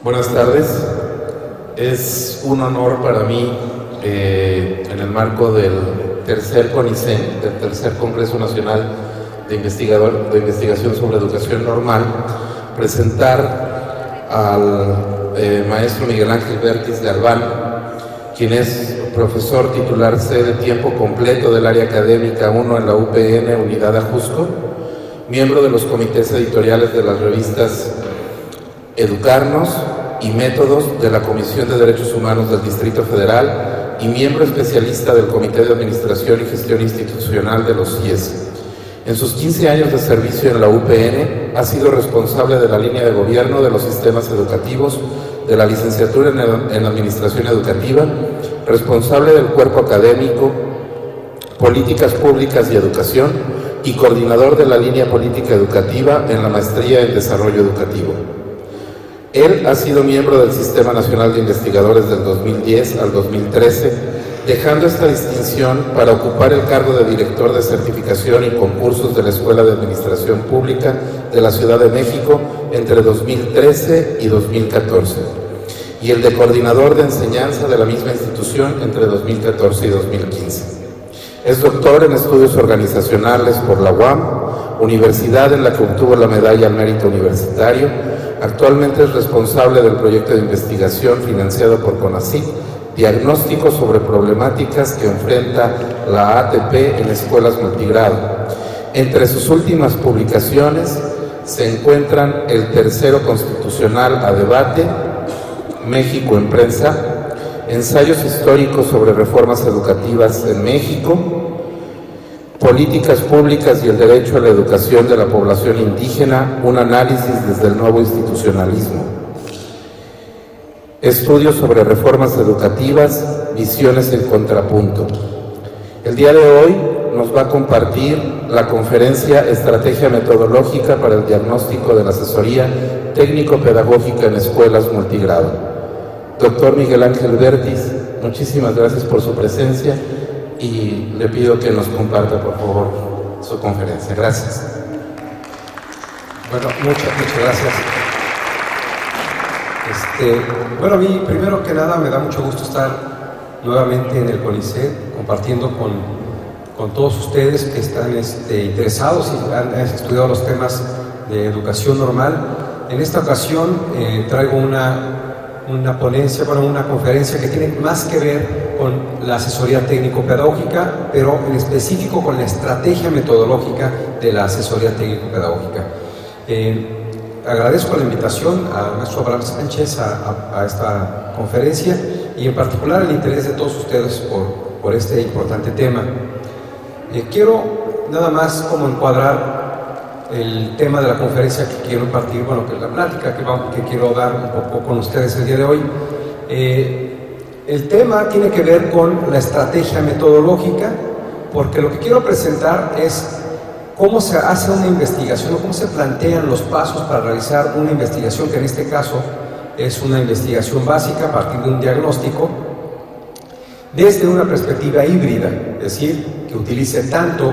Buenas tardes. Es un honor para mí, en el marco del tercer CONICEN, del tercer Congreso Nacional de Investigación sobre Educación Normal, presentar al maestro Miguel Ángel Vértiz Galván, quien es profesor titular C de tiempo completo del área académica 1 en la UPN, Unidad Ajusco, miembro de los comités editoriales de las revistas Educarnos y Métodos de la Comisión de Derechos Humanos del Distrito Federal y miembro especialista del Comité de Administración y Gestión Institucional de los CIES. En sus 15 años de servicio en la UPN, ha sido responsable de la línea de gobierno de los sistemas educativos, de la licenciatura en Administración Educativa, responsable del cuerpo académico, políticas públicas y educación, y coordinador de la línea política educativa en la maestría en Desarrollo Educativo. Él ha sido miembro del Sistema Nacional de Investigadores del 2010 al 2013, dejando esta distinción para ocupar el cargo de director de certificación y concursos de la Escuela de Administración Pública de la Ciudad de México entre 2013 y 2014, y el de coordinador de enseñanza de la misma institución entre 2014 y 2015. Es doctor en estudios organizacionales por la UAM, universidad en la que obtuvo la medalla al mérito universitario. Actualmente es responsable del proyecto de investigación financiado por CONACYT, diagnóstico sobre problemáticas que enfrenta la ATP en escuelas multigrado. Entre sus últimas publicaciones se encuentran el tercero constitucional a debate, México en prensa, ensayos históricos sobre reformas educativas en México, políticas públicas y el derecho a la educación de la población indígena, un análisis desde el nuevo institucionalismo, estudios sobre reformas educativas, visiones en contrapunto. El día de hoy nos va a compartir la conferencia Estrategia Metodológica para el Diagnóstico de la Asesoría Técnico-Pedagógica en Escuelas Multigrado. Doctor Miguel Ángel Vértiz, muchísimas gracias por su presencia y le pido que nos comparta, por favor, su conferencia. Gracias. Bueno, muchas gracias. Bueno, a mí, primero que nada, me da mucho gusto estar nuevamente en el CONICET, compartiendo con todos ustedes que están interesados y han estudiado los temas de educación normal. En esta ocasión traigo una ponencia, una conferencia que tiene más que ver con la asesoría técnico-pedagógica, pero en específico con la estrategia metodológica de la asesoría técnico-pedagógica. Agradezco la invitación al maestro Abraham Sánchez a esta conferencia y en particular el interés de todos ustedes por este importante tema. Quiero nada más como encuadrar el tema de la conferencia que quiero impartir, que es la plática que quiero dar un poco con ustedes el día de hoy. El tema tiene que ver con la estrategia metodológica, porque lo que quiero presentar es cómo se hace una investigación o cómo se plantean los pasos para realizar una investigación, que en este caso es una investigación básica a partir de un diagnóstico, desde una perspectiva híbrida, es decir, que utilice tanto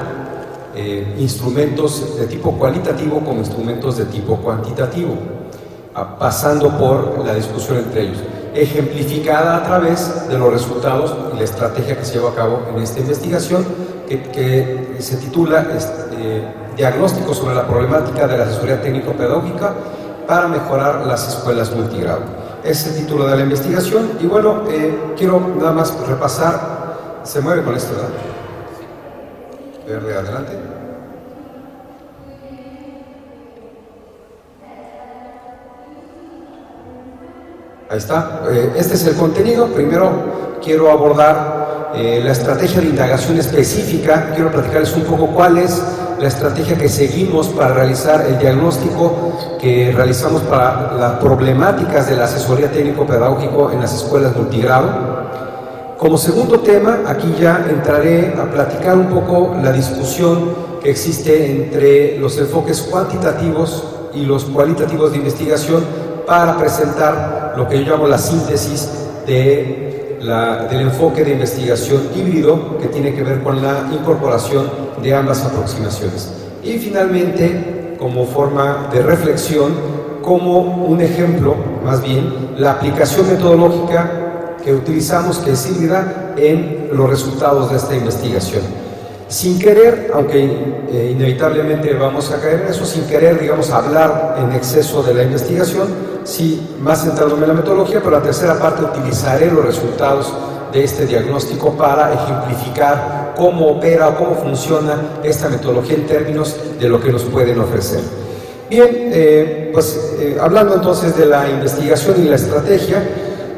instrumentos de tipo cualitativo como instrumentos de tipo cuantitativo, pasando por la discusión entre ellos, ejemplificada a través de los resultados y la estrategia que se lleva a cabo en esta investigación que se titula Diagnóstico sobre la problemática de la asesoría técnico-pedagógica para mejorar las escuelas multigrado. Ese es el título de la investigación y bueno, quiero nada más repasar. Se mueve con esto, ¿verdad? Verde, adelante. Ahí está. Este es el contenido. Primero quiero abordar la estrategia de indagación específica. Quiero platicarles un poco cuál es la estrategia que seguimos para realizar el diagnóstico que realizamos para las problemáticas de la asesoría técnico-pedagógico en las escuelas multigrado. Como segundo tema, aquí ya entraré a platicar un poco la discusión que existe entre los enfoques cuantitativos y los cualitativos de investigación para presentar lo que yo llamo la síntesis del enfoque de investigación híbrido, que tiene que ver con la incorporación de ambas aproximaciones. Y finalmente, como forma de reflexión, como un ejemplo, más bien, la aplicación metodológica que utilizamos, que es híbrida, en los resultados de esta investigación. Sin querer, aunque inevitablemente vamos a caer en eso, sin querer, digamos, hablar en exceso de la investigación, sí, más centrándome en la metodología, pero la tercera parte utilizaré los resultados de este diagnóstico para ejemplificar cómo opera o cómo funciona esta metodología en términos de lo que nos pueden ofrecer. Bien, hablando entonces de la investigación y la estrategia,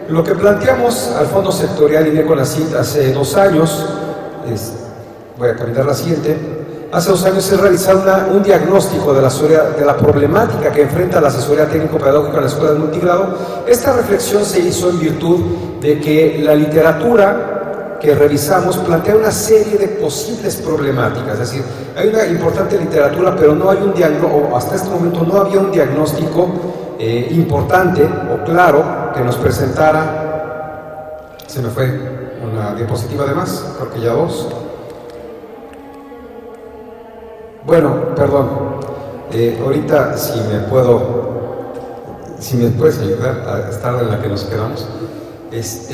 lo que planteamos al Fondo Sectorial INECONACYT hace 2 años, voy a cambiar la siguiente, hace 2 años es realizar un diagnóstico de la problemática que enfrenta la asesoría técnico-pedagógica en la escuela de multigrado. Esta reflexión se hizo en virtud de que la literatura que revisamos plantea una serie de posibles problemáticas, es decir, hay una importante literatura, pero no hay un diagnóstico, hasta este momento no había un diagnóstico importante o claro que nos presentara. Se me fue una diapositiva de más, creo que ya 2. Bueno, perdón, ahorita si me puedes ayudar a estar en la que nos quedamos. Les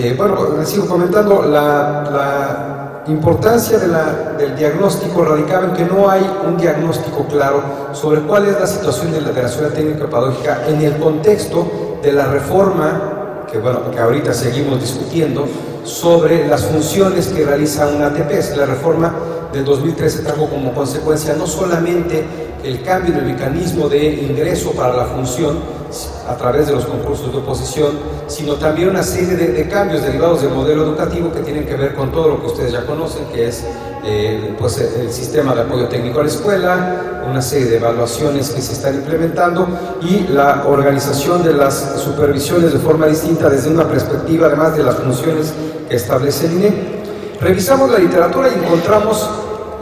sigo comentando, la importancia del diagnóstico radicaba en que no hay un diagnóstico claro sobre cuál es la situación de la asesoría técnico-pedagógica en el contexto de la reforma que ahorita seguimos discutiendo sobre las funciones que realiza una ATP. La reforma del 2013 trajo como consecuencia no solamente el cambio en el mecanismo de ingreso para la función a través de los concursos de oposición, sino también una serie de cambios derivados del modelo educativo que tienen que ver con todo lo que ustedes ya conocen, que es el sistema de apoyo técnico a la escuela, una serie de evaluaciones que se están implementando y la organización de las supervisiones de forma distinta desde una perspectiva además de las funciones que establece el INE. Revisamos la literatura y encontramos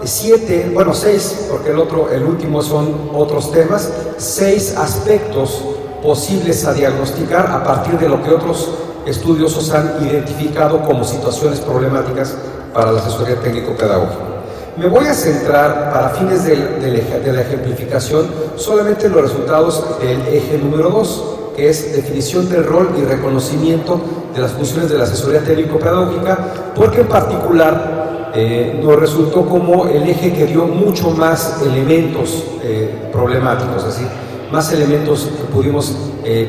6, porque el último son otros temas, 6 aspectos posibles a diagnosticar a partir de lo que otros estudiosos han identificado como situaciones problemáticas para la asesoría técnico-pedagógica. Me voy a centrar, para fines de la ejemplificación, solamente en los resultados del eje número 2, que es definición del rol y reconocimiento de las funciones de la asesoría técnico-pedagógica, porque en particular nos resultó como el eje que dio mucho más elementos problemáticos, es decir, más elementos que pudimos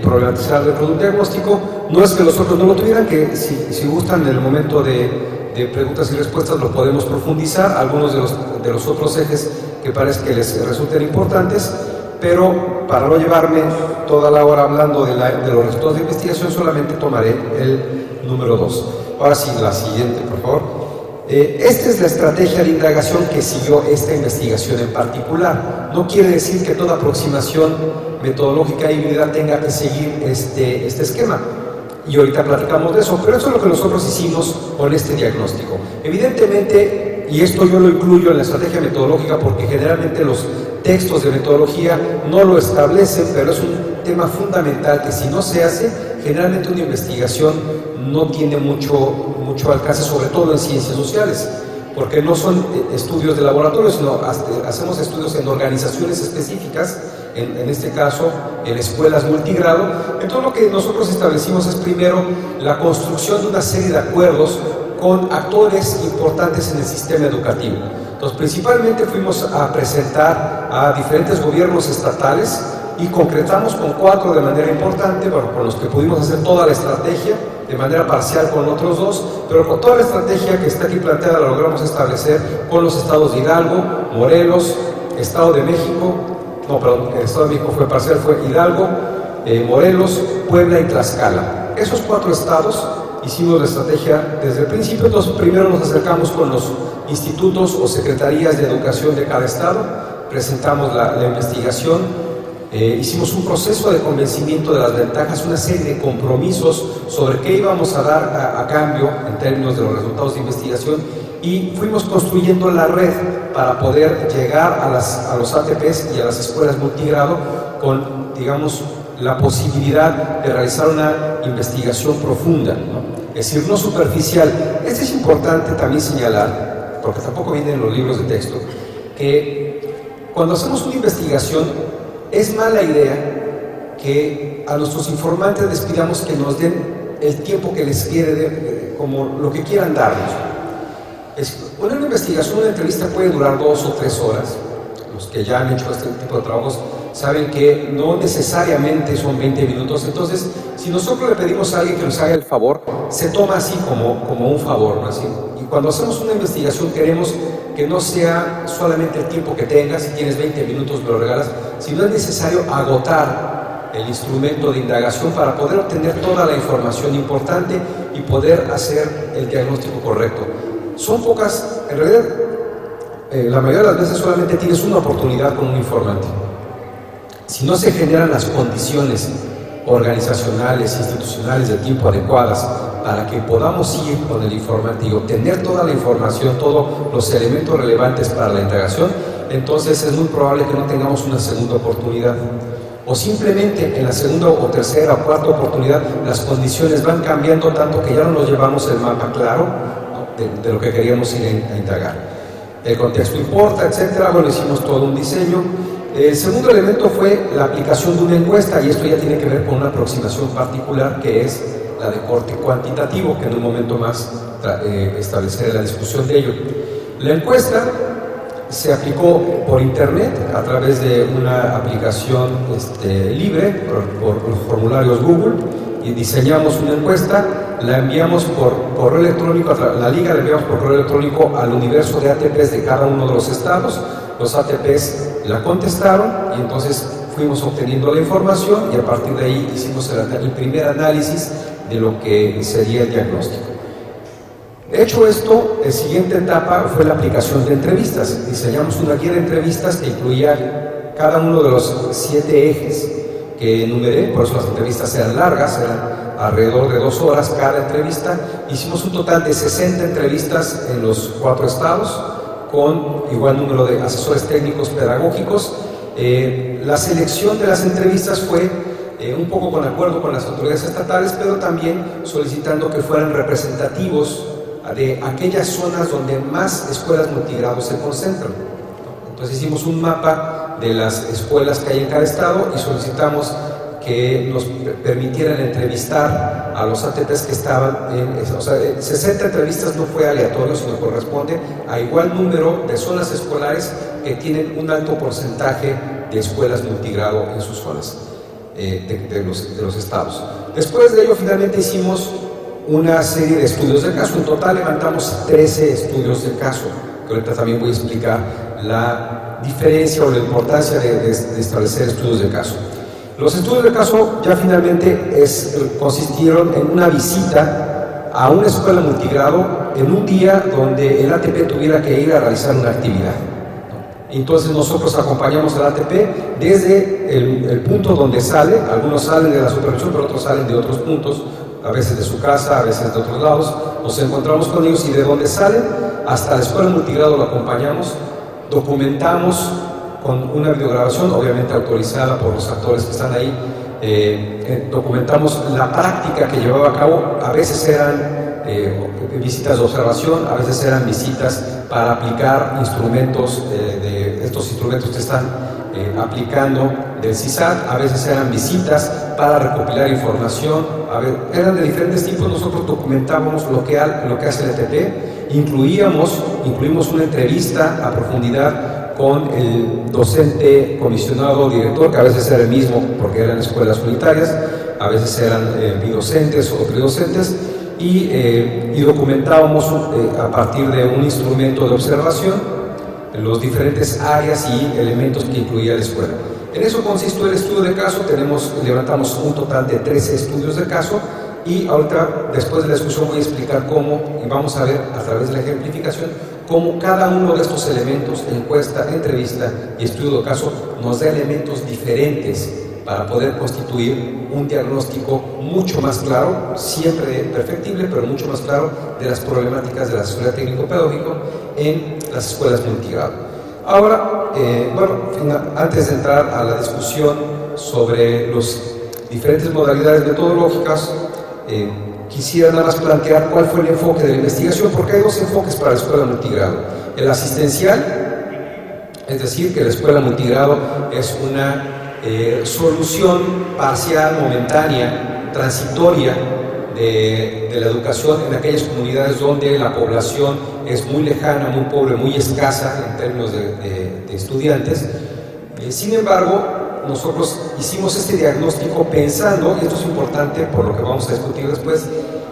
problematizar dentro de un diagnóstico. No es que los otros no lo tuvieran, que si gustan en el momento de preguntas y respuestas lo podemos profundizar, algunos de los otros ejes que parece que les resulten importantes, pero para no llevarme toda la hora hablando de los resultados de investigación, solamente tomaré el número 2. Ahora sí, la siguiente, por favor. Esta es la estrategia de indagación que siguió esta investigación en particular. No quiere decir que toda aproximación metodológica híbrida tenga que seguir este esquema. Y ahorita platicamos de eso, pero eso es lo que nosotros hicimos con este diagnóstico. Evidentemente, y esto yo lo incluyo en la estrategia metodológica porque generalmente los textos de metodología no lo establecen, pero es un tema fundamental que si no se hace, generalmente una investigación no tiene mucho alcance, sobre todo en ciencias sociales, porque no son estudios de laboratorio, sino hacemos estudios en organizaciones específicas, en este caso en escuelas multigrado. Entonces lo que nosotros establecimos es primero la construcción de una serie de acuerdos con actores importantes en el sistema educativo. Entonces principalmente fuimos a presentar a diferentes gobiernos estatales y concretamos con 4 de manera importante, bueno, con los que pudimos hacer toda la estrategia, de manera parcial con otros 2, pero con toda la estrategia que está aquí planteada la logramos establecer con los estados de Hidalgo, Morelos, Estado de México, el Estado de México fue parcial, fue Hidalgo, Morelos, Puebla y Tlaxcala. Esos 4 estados hicimos la estrategia desde el principio. Entonces primero nos acercamos con los institutos o secretarías de educación de cada estado, presentamos la investigación. Hicimos un proceso de convencimiento de las ventajas, una serie de compromisos sobre qué íbamos a dar a cambio en términos de los resultados de investigación y fuimos construyendo la red para poder llegar a los ATPs y a las escuelas multigrado con, digamos, la posibilidad de realizar una investigación profunda, ¿no? Es decir, no superficial. Esto es importante también señalar, porque tampoco viene en los libros de texto, que cuando hacemos una investigación es mala idea que a nuestros informantes les pidamos que nos den el tiempo que les quiere, como lo que quieran darnos. Una investigación, una entrevista puede durar 2 o 3 horas. Los que ya han hecho este tipo de trabajos saben que no necesariamente son 20 minutos. Entonces, si nosotros le pedimos a alguien que nos haga el favor, se toma así como un favor, ¿no? Así. Y cuando hacemos una investigación queremos que no sea solamente el tiempo que tengas, si tienes 20 minutos me lo regalas, sino es necesario agotar el instrumento de indagación para poder obtener toda la información importante y poder hacer el diagnóstico correcto. Son pocas, en realidad, la mayoría de las veces solamente tienes una oportunidad con un informante. Si no se generan las condiciones organizacionales, institucionales de tiempo adecuadas para que podamos ir con el informante y obtener toda la información, todos los elementos relevantes para la indagación, entonces es muy probable que no tengamos una segunda oportunidad. O simplemente en la segunda o tercera o cuarta oportunidad las condiciones van cambiando tanto que ya no nos llevamos el mapa claro, ¿no?, de lo que queríamos ir a indagar. El contexto importa, etcétera. Bueno, hicimos todo un diseño. El segundo elemento fue la aplicación de una encuesta, y esto ya tiene que ver con una aproximación particular que es la de corte cuantitativo, que en un momento más estableceré la discusión de ello. La encuesta se aplicó por internet a través de una aplicación libre por los formularios Google, y diseñamos una encuesta, la enviamos por correo electrónico, la liga la enviamos por correo electrónico al universo de ATPs de cada uno de los estados. Los ATPs la contestaron y entonces fuimos obteniendo la información, y a partir de ahí hicimos el primer análisis de lo que sería el diagnóstico. Hecho esto, la siguiente etapa fue la aplicación de entrevistas. Diseñamos una guía de entrevistas que incluía cada uno de los 7 ejes que enumeré, por eso las entrevistas eran largas, eran alrededor de 2 horas cada entrevista. Hicimos un total de 60 entrevistas en los 4 estados, con igual número de asesores técnicos pedagógicos. La selección de las entrevistas fue un poco con acuerdo con las autoridades estatales, pero también solicitando que fueran representativos de aquellas zonas donde más escuelas multigrado se concentran. Entonces hicimos un mapa de las escuelas que hay en cada estado y solicitamos que nos permitieran entrevistar a los ATPs que estaban o sea, 60 entrevistas no fue aleatorio, sino corresponde a igual número de zonas escolares que tienen un alto porcentaje de escuelas multigrado en sus zonas de los estados. Después de ello, finalmente hicimos una serie de estudios de caso. En total levantamos 13 estudios de caso, que ahorita también voy a explicar la diferencia o la importancia de establecer estudios de caso. Los estudios de caso ya finalmente consistieron en una visita a una escuela multigrado en un día donde el ATP tuviera que ir a realizar una actividad. Entonces nosotros acompañamos al ATP desde el punto donde sale. Algunos salen de la supervisión, pero otros salen de otros puntos, a veces de su casa, a veces de otros lados. Nos encontramos con ellos y de donde salen hasta la escuela multigrado lo acompañamos, documentamos con una videograbación, obviamente autorizada por los actores que están ahí. Documentamos la práctica que llevaba a cabo. A veces eran visitas de observación, a veces eran visitas para aplicar instrumentos, de estos instrumentos que están aplicando del CISAT, a veces eran visitas para recopilar información, eran de diferentes tipos. Nosotros documentábamos lo que hace el ETP, incluimos una entrevista a profundidad con el docente comisionado director, que a veces era el mismo porque eran escuelas unitarias, a veces eran bidocentes o tridocentes, y documentábamos a partir de un instrumento de observación los diferentes áreas y elementos que incluía la escuela. En eso consistió el estudio de caso. Levantamos un total de 13 estudios de caso, y ahorita, después de la discusión, voy a explicar cómo, y vamos a ver a través de la ejemplificación, cómo cada uno de estos elementos, encuesta, entrevista y estudio de caso, nos da elementos diferentes para poder constituir un diagnóstico mucho más claro, siempre perfectible, pero mucho más claro, de las problemáticas de la asesoría técnico-pedagógico en las escuelas multigrado. Ahora, antes de entrar a la discusión sobre las diferentes modalidades metodológicas, quisiera nada más plantear cuál fue el enfoque de la investigación, porque hay 2 enfoques para la escuela multigrado. El asistencial, es decir, que la escuela multigrado es una solución parcial, momentánea, transitoria de la educación en aquellas comunidades donde la población es muy lejana, muy pobre, muy escasa en términos de estudiantes. Sin embargo, nosotros hicimos este diagnóstico pensando, y esto es importante por lo que vamos a discutir después,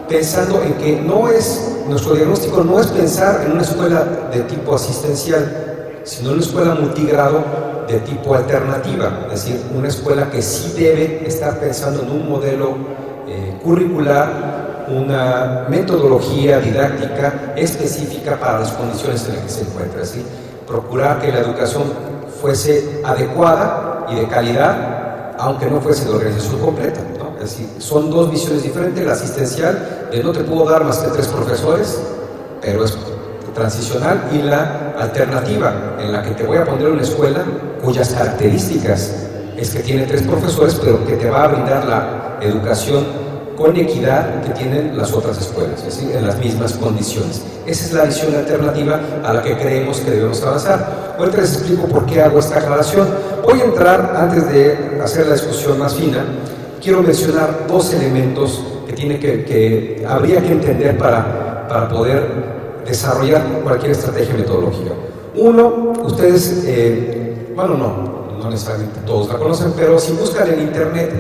pensando en que nuestro diagnóstico no es pensar en una escuela de tipo asistencial, sino en una escuela multigrado de tipo alternativa, es decir, una escuela que sí debe estar pensando en un modelo curricular, una metodología didáctica específica para las condiciones en las que se encuentra, ¿sí? Procurar que la educación fuese adecuada y de calidad, aunque no fuese de organización completa, ¿no? Es decir, son dos visiones diferentes: la asistencial, de no te puedo dar más que 3 profesores, pero es transicional, y la alternativa, en la que te voy a poner una escuela cuyas características es que tiene 3 profesores, pero que te va a brindar la educación con equidad que tienen las otras escuelas, es decir, en las mismas condiciones. Esa es la visión alternativa a la que creemos que debemos avanzar. Ahorita les explico por qué hago esta aclaración. Voy a entrar, antes de hacer la discusión más fina, quiero mencionar 2 elementos que habría que entender para poder desarrollar cualquier estrategia metodológica. Uno, ustedes, no necesariamente todos la conocen, pero si buscan en internet,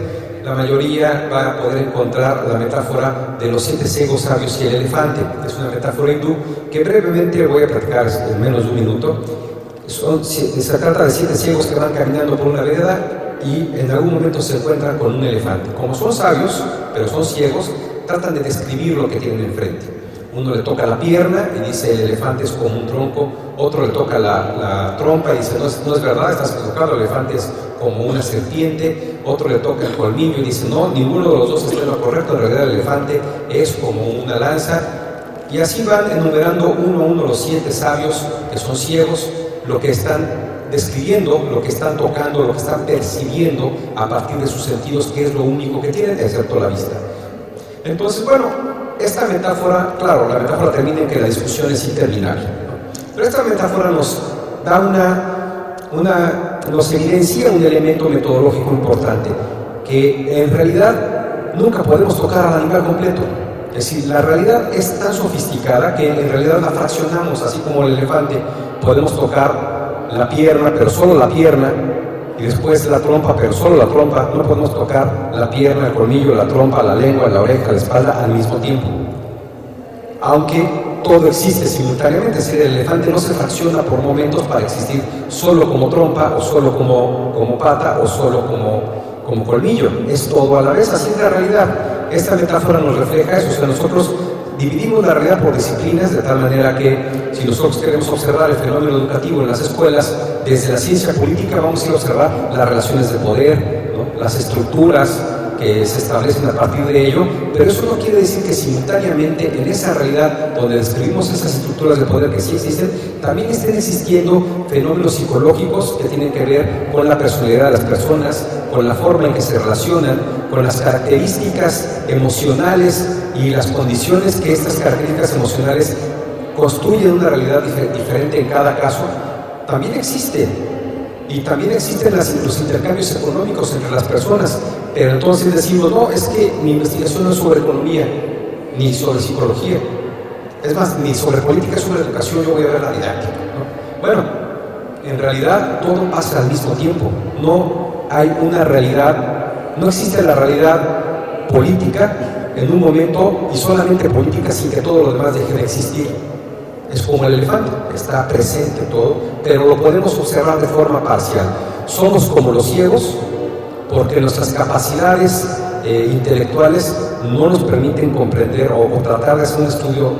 la mayoría va a poder encontrar la metáfora de los 7 ciegos sabios y el elefante. Es una metáfora hindú que brevemente voy a platicar en menos de un minuto. Se trata de 7 ciegos que van caminando por una vereda y en algún momento se encuentran con un elefante. Como son sabios, pero son ciegos, tratan de describir lo que tienen enfrente. Uno le toca la pierna y dice: el elefante es como un tronco. Otro le toca la trompa y dice: no es verdad, estás equivocado, el elefante es como una serpiente. Otro le toca el colmillo y dice: no, ninguno de los dos está en lo correcto, en realidad el elefante es como una lanza. Y así van enumerando uno a uno los 7 sabios que son ciegos, lo que están describiendo, lo que están tocando, lo que están percibiendo a partir de sus sentidos, que es lo único que tienen, excepto la vista. Entonces, esta metáfora, claro, la metáfora termina en que la discusión es interminable, ¿no? Pero esta metáfora nos da nos evidencia un elemento metodológico importante, que en realidad nunca podemos tocar al animal completo. Es decir, la realidad es tan sofisticada que en realidad la fraccionamos, así como el elefante. Podemos tocar la pierna, pero solo la pierna, y después la trompa, pero solo la trompa. No podemos tocar la pierna, el colmillo, la trompa, la lengua, la oreja, la espalda al mismo tiempo. Aunque todo existe simultáneamente, es decir, el elefante no se fracciona por momentos para existir solo como trompa, o solo como pata, o solo como colmillo. Es todo a la vez, así es la realidad. Esta metáfora nos refleja eso. O sea, nosotros dividimos la realidad por disciplinas, de tal manera que si nosotros queremos observar el fenómeno educativo en las escuelas, desde la ciencia política vamos a ir a observar las relaciones de poder, ¿no? Las estructuras que se establecen a partir de ello, pero eso no quiere decir que simultáneamente en esa realidad donde describimos esas estructuras de poder que sí existen, también estén existiendo fenómenos psicológicos que tienen que ver con la personalidad de las personas, con la forma en que se relacionan, con las características emocionales y las condiciones que estas características emocionales construyen una realidad diferente en cada caso. También existe. Y también existen los intercambios económicos entre las personas, pero entonces decimos: no, es que mi investigación no es sobre economía, ni sobre psicología, es más, ni sobre política, es sobre educación, yo voy a ver la didáctica, ¿no? Bueno, en realidad todo pasa al mismo tiempo, no hay una realidad, no existe la realidad política en un momento y solamente política sin que todo lo demás deje de existir. Es como el elefante, está presente todo, pero lo podemos observar de forma parcial. Somos como los ciegos porque nuestras capacidades intelectuales no nos permiten comprender o tratar de hacer un estudio,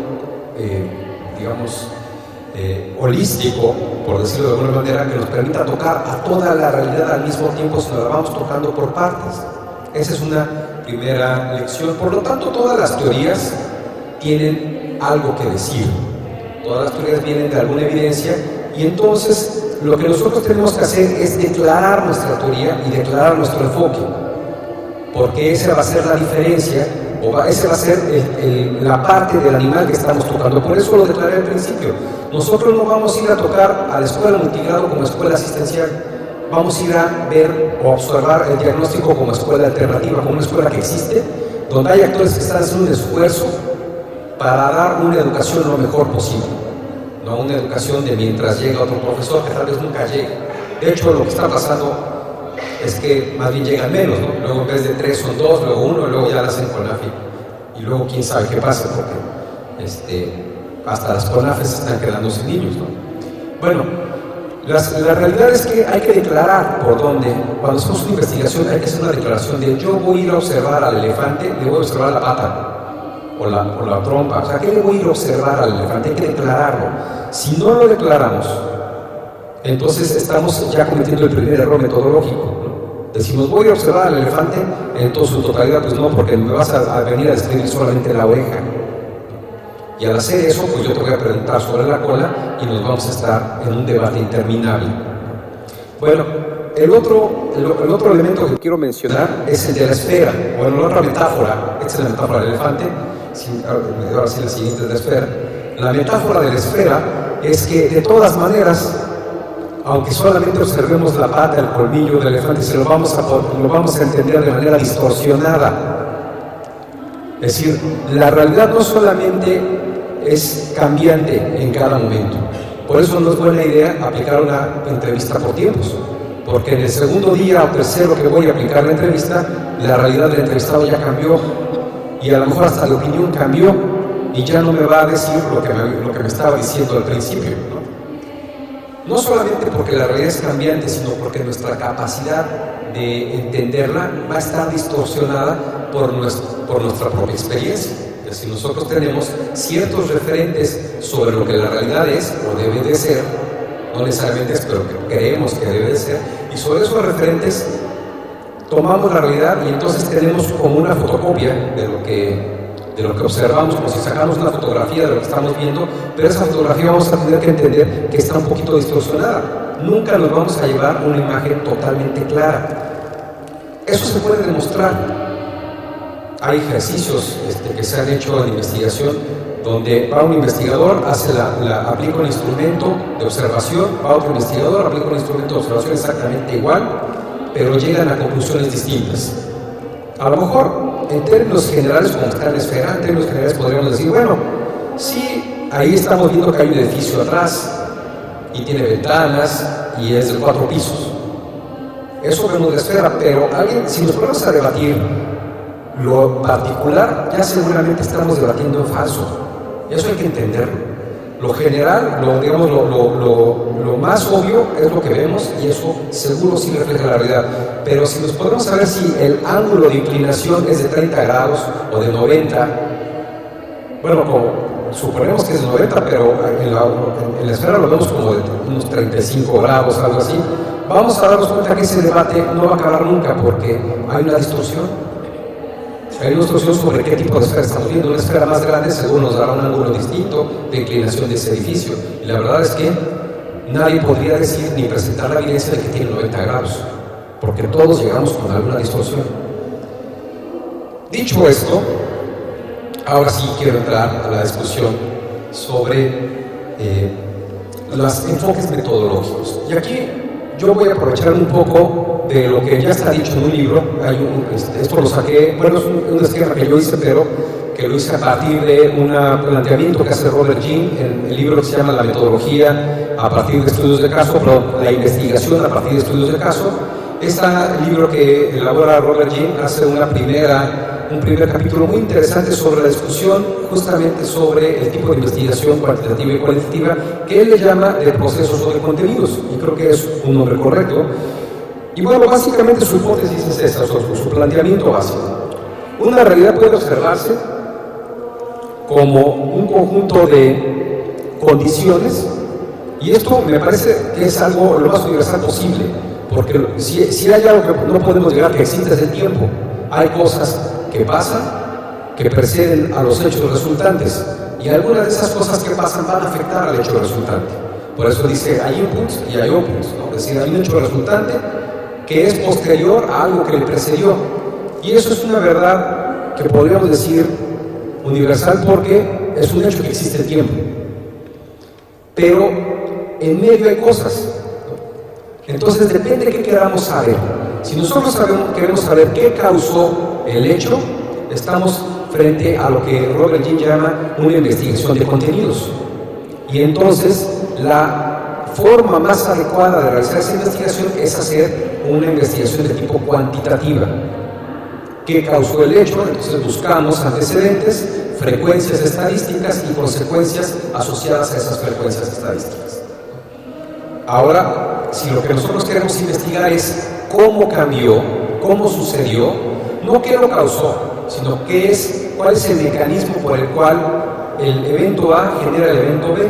holístico, por decirlo de alguna manera, que nos permita tocar a toda la realidad al mismo tiempo, sino la vamos tocando por partes. Esa es una primera lección. Por lo tanto, todas las teorías tienen algo que decir. Todas las teorías vienen de alguna evidencia, y entonces lo que nosotros tenemos que hacer es declarar nuestra teoría y declarar nuestro enfoque, porque esa va a ser la diferencia, esa va a ser la parte del animal que estamos tocando. Por eso lo declaré al principio. Nosotros no vamos a ir a tocar a la escuela multigrado como escuela asistencial. vamos a ir a ver o observar el diagnóstico como escuela alternativa, como una escuela que existe, donde hay actores que están haciendo un esfuerzo para dar una educación lo mejor posible, no una educación de mientras llega otro profesor que tal vez nunca llegue. De hecho, lo que está pasando es que más bien llegan menos, ¿no? Luego en vez de 3 son 2, luego 1, y luego ya la hacen CONAFE. Y luego quién sabe qué pasa, porque hasta las CONAFES están quedando sin niños, ¿no? Bueno, la realidad es que hay que declarar por dónde. Cuando hacemos una investigación hay que hacer una declaración de yo voy a ir a observar al elefante, le voy a observar la pata o la trompa. O sea, ¿qué le voy a ir a observar al elefante? Hay que declararlo. Si no lo declaramos, entonces estamos ya cometiendo el primer error metodológico, ¿no? Decimos, voy a observar al elefante en toda su totalidad. Pues no, porque me vas a venir a describir solamente la oreja. Y al hacer eso, pues yo te voy a preguntar sobre la cola y nos vamos a estar en un debate interminable. Bueno, el otro elemento que quiero mencionar es el de la esfera. Bueno, la otra metáfora, esta es la metáfora del elefante, ahora sí la siguiente es la esfera. La metáfora de la esfera es que de todas maneras, aunque solamente observemos la pata, el colmillo del elefante, lo vamos a entender de manera distorsionada. Es decir, la realidad no solamente es cambiante en cada momento. Por eso no es buena idea aplicar una entrevista por tiempos, porque en el segundo día o tercero que voy a aplicar la entrevista, la realidad del entrevistado ya cambió y a lo mejor hasta la opinión cambió y ya no me va a decir lo que me estaba diciendo al principio, ¿no? No solamente porque la realidad es cambiante, sino porque nuestra capacidad de entenderla va a estar distorsionada por nuestra propia experiencia. Es decir, nosotros tenemos ciertos referentes sobre lo que la realidad es o debe de ser, no necesariamente es, pero que creemos que debe de ser, y sobre esos referentes tomamos la realidad y entonces tenemos como una fotocopia de lo que observamos, como si sacamos una fotografía de lo que estamos viendo, pero esa fotografía vamos a tener que entender que está un poquito distorsionada. Nunca nos vamos a llevar una imagen totalmente clara. Eso se puede demostrar. Hay ejercicios que se han hecho en investigación donde va un investigador, aplica un instrumento de observación, va otro investigador, aplica un instrumento de observación exactamente igual, pero llegan a conclusiones distintas. A lo mejor, en términos generales, como está en la esfera, en términos generales podríamos decir, bueno, sí, ahí estamos viendo que hay un edificio atrás y tiene ventanas y es de 4 pisos. Eso vemos la esfera, pero si nos ponemos a debatir lo particular, ya seguramente estamos debatiendo en falso. Eso hay que entenderlo. Lo general, lo más obvio es lo que vemos y eso seguro sí refleja la realidad. Pero si nos podemos saber si el ángulo de inclinación es de 30 grados o de 90, bueno, como suponemos que es de 90, pero en la esfera lo vemos como de unos 35 grados, algo así, vamos a darnos cuenta que ese debate no va a acabar nunca porque hay una distorsión. Hay una distorsión sobre qué tipo de esfera estamos viendo. Una esfera más grande según nos dará un ángulo distinto de inclinación de ese edificio. Y la verdad es que nadie podría decir ni presentar la evidencia de que tiene 90 grados, porque todos llegamos con alguna distorsión. Dicho esto, ahora sí quiero entrar a la discusión sobre los enfoques metodológicos. Y aquí yo voy a aprovechar un poco de lo que ya está dicho en un libro. Esto lo saqué, bueno, es un esquema que yo hice, pero que lo hice a partir de un planteamiento que hace Robert Greene en el libro que se llama La metodología a partir de estudios de caso, la investigación a partir de estudios de caso. Este libro que elabora Robert Greene hace un primer capítulo muy interesante sobre la discusión justamente sobre el tipo de investigación cuantitativa y cualitativa que él le llama de procesos o de contenidos, y creo que es un nombre correcto. Y bueno, básicamente su hipótesis es esa, su planteamiento básico. Una realidad puede observarse como un conjunto de condiciones, y esto me parece que es algo lo más universal posible, porque si hay algo que no podemos llegar que existe es el tiempo. Hay cosas que pasan, que preceden a los hechos resultantes, y algunas de esas cosas que pasan van a afectar al hecho resultante. Por eso dice, hay inputs y hay outputs, ¿no? Es decir, hay un hecho resultante que es posterior a algo que le precedió. Y eso es una verdad que podríamos decir universal porque es un hecho que existe el tiempo. Pero en medio hay cosas, ¿no? Entonces depende de qué queramos saber. Si nosotros queremos saber qué causó el hecho, estamos frente a lo que Robert Greene llama una investigación de contenidos. Y entonces la forma más adecuada de realizar esa investigación es hacer una investigación de tipo cuantitativa. ¿Qué causó el hecho? Entonces buscamos antecedentes, frecuencias estadísticas y consecuencias asociadas a esas frecuencias estadísticas. Ahora, si lo que nosotros queremos investigar es cómo cambió, cómo sucedió, no qué lo causó, sino cuál es el mecanismo por el cual el evento A genera el evento B.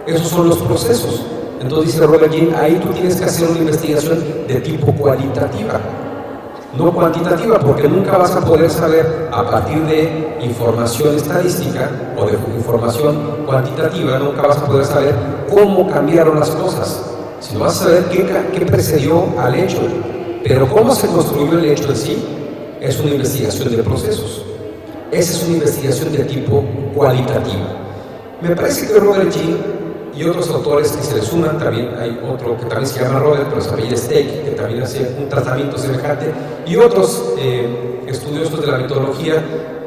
Esos son los procesos. Entonces dice Robert Greene, ahí tú tienes que hacer una investigación de tipo cualitativa, no cuantitativa, porque nunca vas a poder saber a partir de información estadística o de información cuantitativa, nunca vas a poder saber cómo cambiaron las cosas, sino vas a saber qué precedió al hecho. Pero cómo se construyó el hecho en sí es una investigación de procesos. Esa es una investigación de tipo cualitativa. Me parece que Robert Greene y otros autores que se le suman, también hay otro que también se llama Robert, pero se apellida Steig, que también hace un tratamiento semejante, y otros estudiosos de la metodología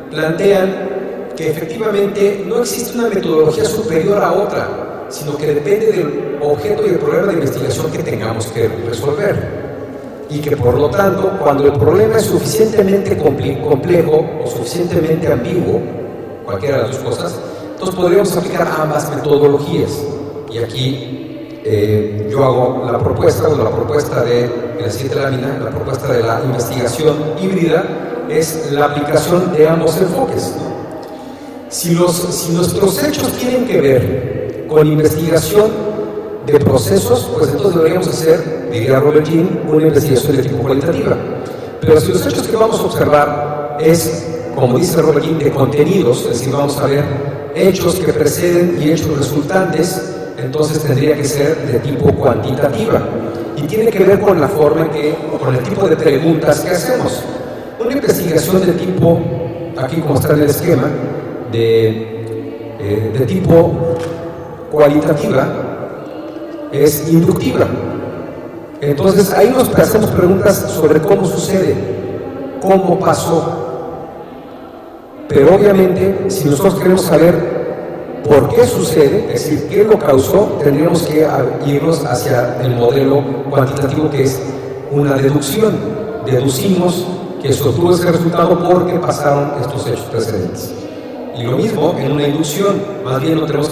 plantean que efectivamente no existe una metodología superior a otra, sino que depende del objeto y el problema de investigación que tengamos que resolver. Y que por lo tanto, cuando el problema es suficientemente complejo o suficientemente ambiguo, cualquiera de las dos cosas, entonces podríamos aplicar ambas metodologías. Y aquí yo hago la propuesta de la siguiente lámina, la propuesta de la investigación híbrida es la aplicación de ambos enfoques. Si nuestros hechos tienen que ver con investigación de procesos, pues entonces deberíamos hacer, diría Robert Greene, una investigación de tipo cualitativa. Pero si los hechos que vamos a observar es, como dice Robert Greene, de contenidos, es decir, vamos a ver hechos que preceden y hechos resultantes, entonces tendría que ser de tipo cuantitativa. Y tiene que ver con la forma con el tipo de preguntas que hacemos. Una investigación de tipo, aquí como está en el esquema, de tipo cualitativa, es inductiva. Entonces ahí nos hacemos preguntas sobre cómo sucede, cómo pasó. Pero obviamente, si nosotros queremos saber por qué sucede, es decir, qué lo causó, tendríamos que irnos hacia el modelo cuantitativo, que es una deducción. Deducimos que se obtuvo ese resultado porque pasaron estos hechos precedentes. Y lo mismo en una inducción, más bien no tenemos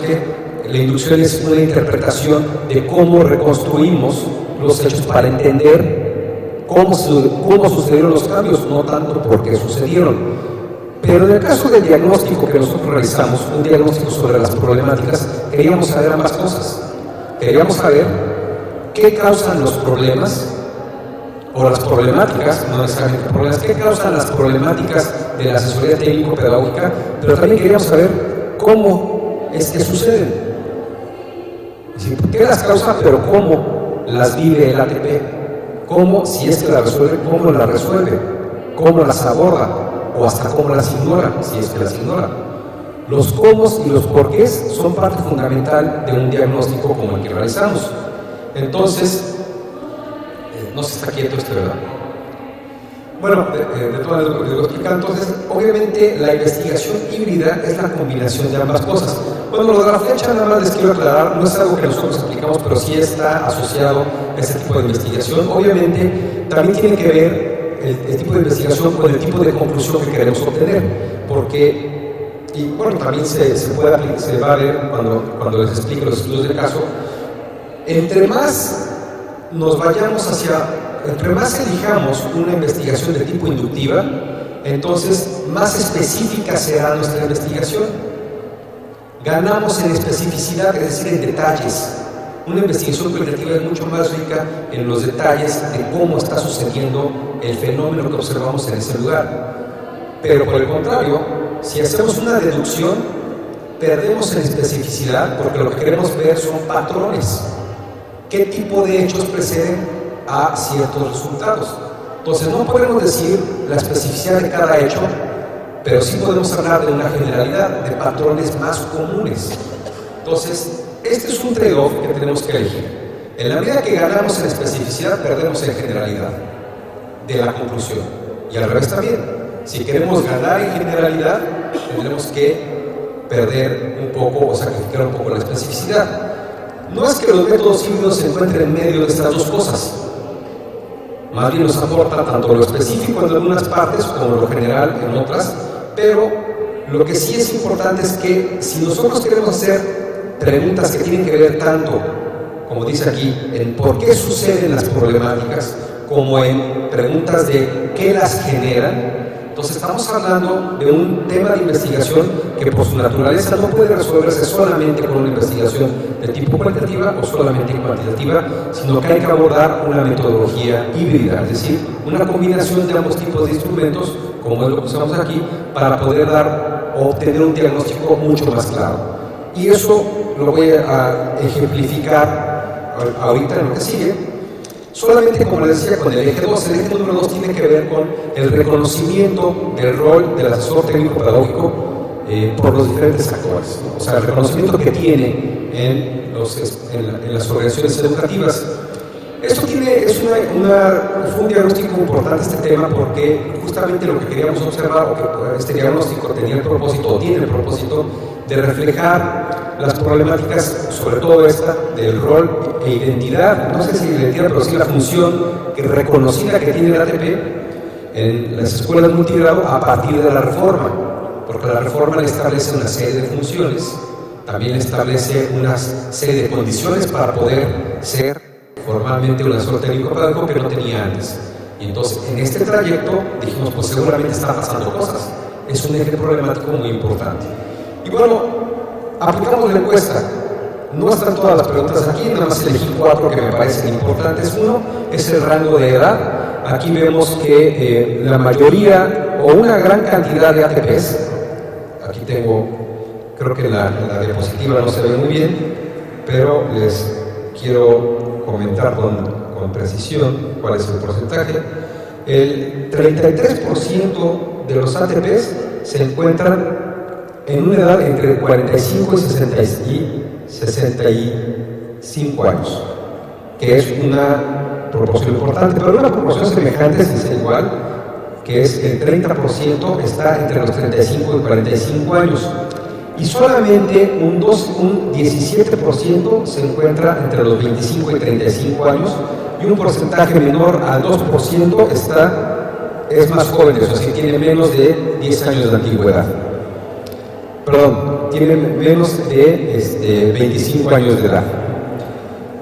la inducción es una interpretación de cómo reconstruimos los hechos para entender cómo sucedieron los cambios, no tanto por qué sucedieron. Pero en el caso del diagnóstico que nosotros realizamos, un diagnóstico sobre las problemáticas, queríamos saber ambas cosas. Queríamos saber qué causan los problemas, o las problemáticas, no necesariamente problemas, qué causan las problemáticas de la asesoría técnico-pedagógica, pero también queríamos saber cómo es que suceden. ¿Qué las causa, pero cómo las vive el ATP? ¿Cómo, si es que las resuelve, cómo las resuelve? ¿Cómo las aborda? O hasta cómo las ignora, si es que las ignora. Los cómo y los porqués son parte fundamental de un diagnóstico como el que realizamos. Entonces, no se está quieto ¿verdad? Bueno, de todas maneras lo explicar. Entonces, obviamente la investigación híbrida es la combinación de ambas cosas. Bueno, lo de la flecha nada más les quiero aclarar, no es algo que nosotros aplicamos, pero sí está asociado a este tipo de investigación. Obviamente también tiene que ver el tipo de investigación con el tipo de conclusión que queremos obtener, porque, y bueno, también se va a ver cuando les explique los estudios de caso, entre más elijamos una investigación de tipo inductiva, entonces más específica será nuestra investigación. Ganamos en especificidad, es decir, en detalles. Una investigación cualitativa es mucho más rica en los detalles de cómo está sucediendo el fenómeno que observamos en ese lugar. Pero por el contrario, si hacemos una deducción, perdemos en especificidad porque lo que queremos ver son patrones. ¿Qué tipo de hechos preceden a ciertos resultados? Entonces no podemos decir la especificidad de cada hecho, pero sí podemos hablar de una generalidad, de patrones más comunes. Entonces, este es un trade-off que tenemos que elegir. En la medida que ganamos en especificidad, perdemos en generalidad de la conclusión. Y al revés también. Si queremos ganar en generalidad, tendremos que perder un poco o sacrificar un poco la especificidad. No es que los métodos híbridos se encuentren en medio de estas dos cosas. Más bien nos aporta tanto lo específico en algunas partes como lo general en otras, pero lo que sí es importante es que si nosotros queremos hacer preguntas que tienen que ver tanto, como dice aquí, en por qué suceden las problemáticas, como en preguntas de qué las generan, entonces estamos hablando de un tema de investigación que por su naturaleza no puede resolverse solamente con una investigación de tipo cualitativa o solamente cuantitativa, sino que hay que abordar una metodología híbrida, es decir, una combinación de ambos tipos de instrumentos, como es lo que usamos aquí, para poder dar o obtener un diagnóstico mucho más claro. Y eso lo voy a ejemplificar ahorita en lo que sigue. Solamente, como les decía, con el eje 2, el eje número 2 tiene que ver con el reconocimiento del rol del asesor técnico-pedagógico por los diferentes actores, ¿no? O sea, el reconocimiento que tiene en las organizaciones educativas. Esto fue un diagnóstico importante este tema porque justamente lo que queríamos observar, o que este diagnóstico tenía el propósito, o tiene el propósito, de reflejar las problemáticas, sobre todo esta, del rol e identidad, no sé si identidad, pero sí la función reconocida que tiene el ATP en las escuelas multigrado a partir de la reforma, porque la reforma le establece una serie de funciones, también establece una serie de condiciones para poder ser formalmente un asesor técnico-pedagógico que no tenía antes. Y entonces, en este trayecto, dijimos, pues seguramente están pasando cosas. Es un eje problemático muy importante. Y bueno, aplicamos la encuesta. No están todas las preguntas aquí, nada más elegí 4 que me parecen importantes. Uno es el rango de edad. Aquí vemos que la mayoría o una gran cantidad de ATPs, aquí tengo, creo que la diapositiva no se ve muy bien, pero les quiero comentar con precisión cuál es el porcentaje. El 33% de los ATPs se encuentran en una edad entre 45 y 65 años, que es una proporción importante, pero una proporción semejante, si es igual, que es el 30% está entre los 35 y 45 años. Y solamente un 17% se encuentra entre los 25 y 35 años, y un porcentaje menor al 2% es más joven, es decir, tiene menos de 10 años de antigüedad. Perdón, tiene menos de 25 años de edad.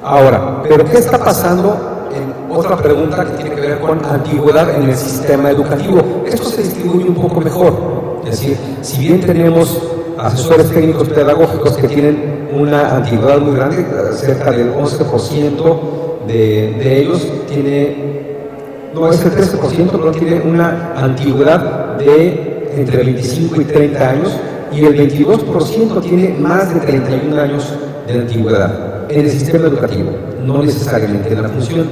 Ahora, ¿pero qué está pasando? En otra pregunta que tiene que ver con antigüedad en el sistema educativo. Esto se distribuye un poco mejor. Es decir, si bien tenemos asesores técnicos pedagógicos que tienen una antigüedad muy grande, cerca del 11% de ellos es el 13%, pero tiene una antigüedad de entre 25 y 30 años, y el 22% tiene más de 31 años de antigüedad en el sistema educativo, no necesariamente en la función.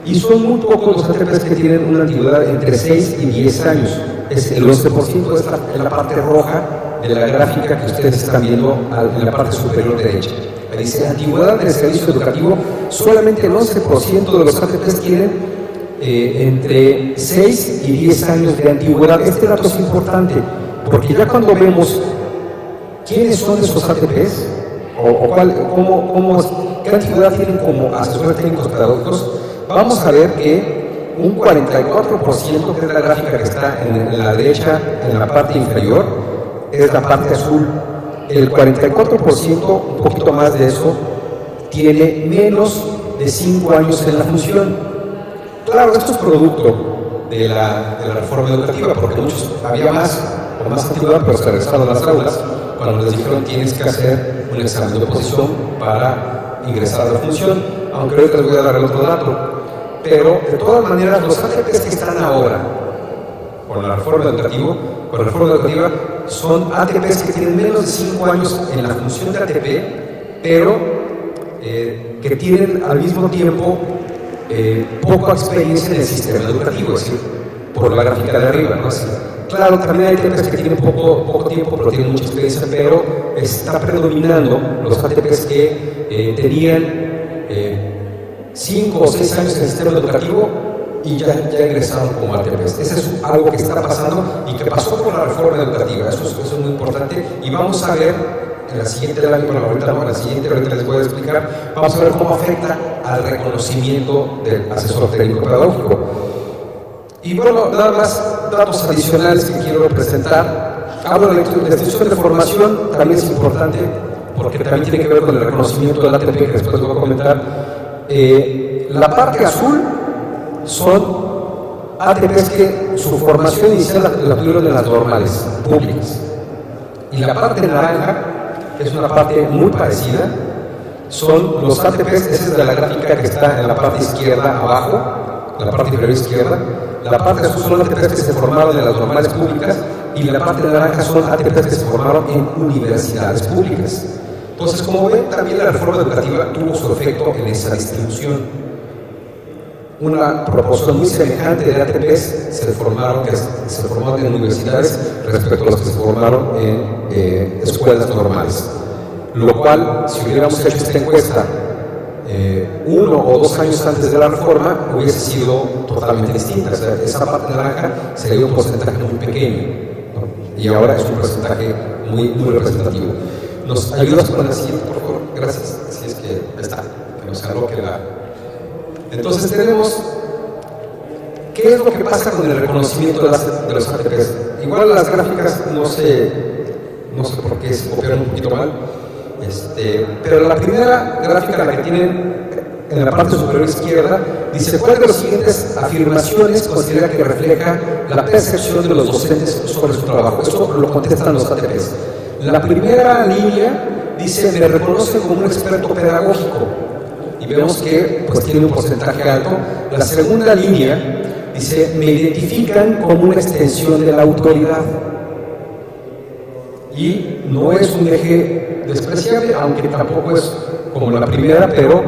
Y son muy pocos los ATPs que tienen una antigüedad entre 6 y 10 años. Es el 11%, está en la parte roja de la gráfica que ustedes están viendo en la parte superior derecha. Me dice, antigüedad del servicio educativo, solamente el 11% de los ATPs tienen entre 6 y 10 años de antigüedad. Este dato es importante, porque ya cuando vemos quiénes son esos ATPs, qué antigüedad tienen como asesores técnicos pedagógicos, vamos a ver que un 44%, que es la gráfica que está en la derecha, en la parte inferior, es la parte azul. El 44%, un poquito más de eso, tiene menos de 5 años en la función. Claro, esto es producto de la reforma educativa, porque muchos había más antigüedad, pero se regresaron a las aulas cuando les dijeron tienes que hacer un examen de oposición para ingresar a la función, aunque ahorita les voy a dar el otro dato. Pero de todas maneras, los ATPs que están ahora con la reforma educativa son ATPs que tienen menos de 5 años en la función de ATP, pero que tienen al mismo tiempo poca experiencia en el sistema educativo, es decir, por la gráfica de arriba, ¿no? Así, claro, también hay ATPs que tienen poco tiempo, pero tienen mucha experiencia, pero está predominando los ATPs que tenían 5 o 6 años en el sistema educativo y ya egresaron como ATPs. Eso es algo que está pasando y que pasó con la reforma educativa. Eso es muy importante y vamos a ver en la siguiente lámina, ahorita les voy a explicar, vamos a ver cómo afecta al reconocimiento del asesor técnico pedagógico. Y bueno, nada más datos adicionales que quiero presentar. Hablo de la institución de formación, también es importante porque también tiene que ver con el reconocimiento del ATP, que después voy a comentar. La parte azul son ATPs que su formación inicial la tuvieron en las normales, públicas. Y la parte naranja, que es una parte muy parecida, son los ATPs, esa es de la gráfica que está en la parte izquierda abajo, la parte inferior izquierda. La parte azul son ATPs que se formaron en las normales públicas y la parte naranja son ATPs que se formaron en universidades públicas. Entonces, como ven, también la reforma educativa tuvo su efecto en esa distribución. Una proporción muy semejante de ATPs se formaron en universidades respecto a los que se formaron en escuelas normales. Lo cual, si hubiéramos hecho esta encuesta 1 o 2 años antes de la reforma, hubiese sido totalmente distinta. O sea, esa parte naranja sería un porcentaje muy pequeño, ¿no? Y ahora es un porcentaje muy representativo. ¿Nos ayudas con la siguiente, por favor? Gracias. Así es que está, que nos aloque la... Entonces tenemos, ¿qué es lo que pasa con el reconocimiento de los ATPs? Igual las gráficas no sé por qué se copiaron un poquito mal, pero la primera gráfica, la que tienen en la parte superior izquierda, dice: ¿cuál de las siguientes afirmaciones considera que refleja la percepción de los docentes sobre su trabajo? Esto lo contestan los ATPs. La primera línea dice: me reconocen como un experto pedagógico. Y vemos que pues tiene un porcentaje alto. La segunda línea dice: me identifican como una extensión de la autoridad. Y no es un eje despreciable, aunque tampoco es como la primera, pero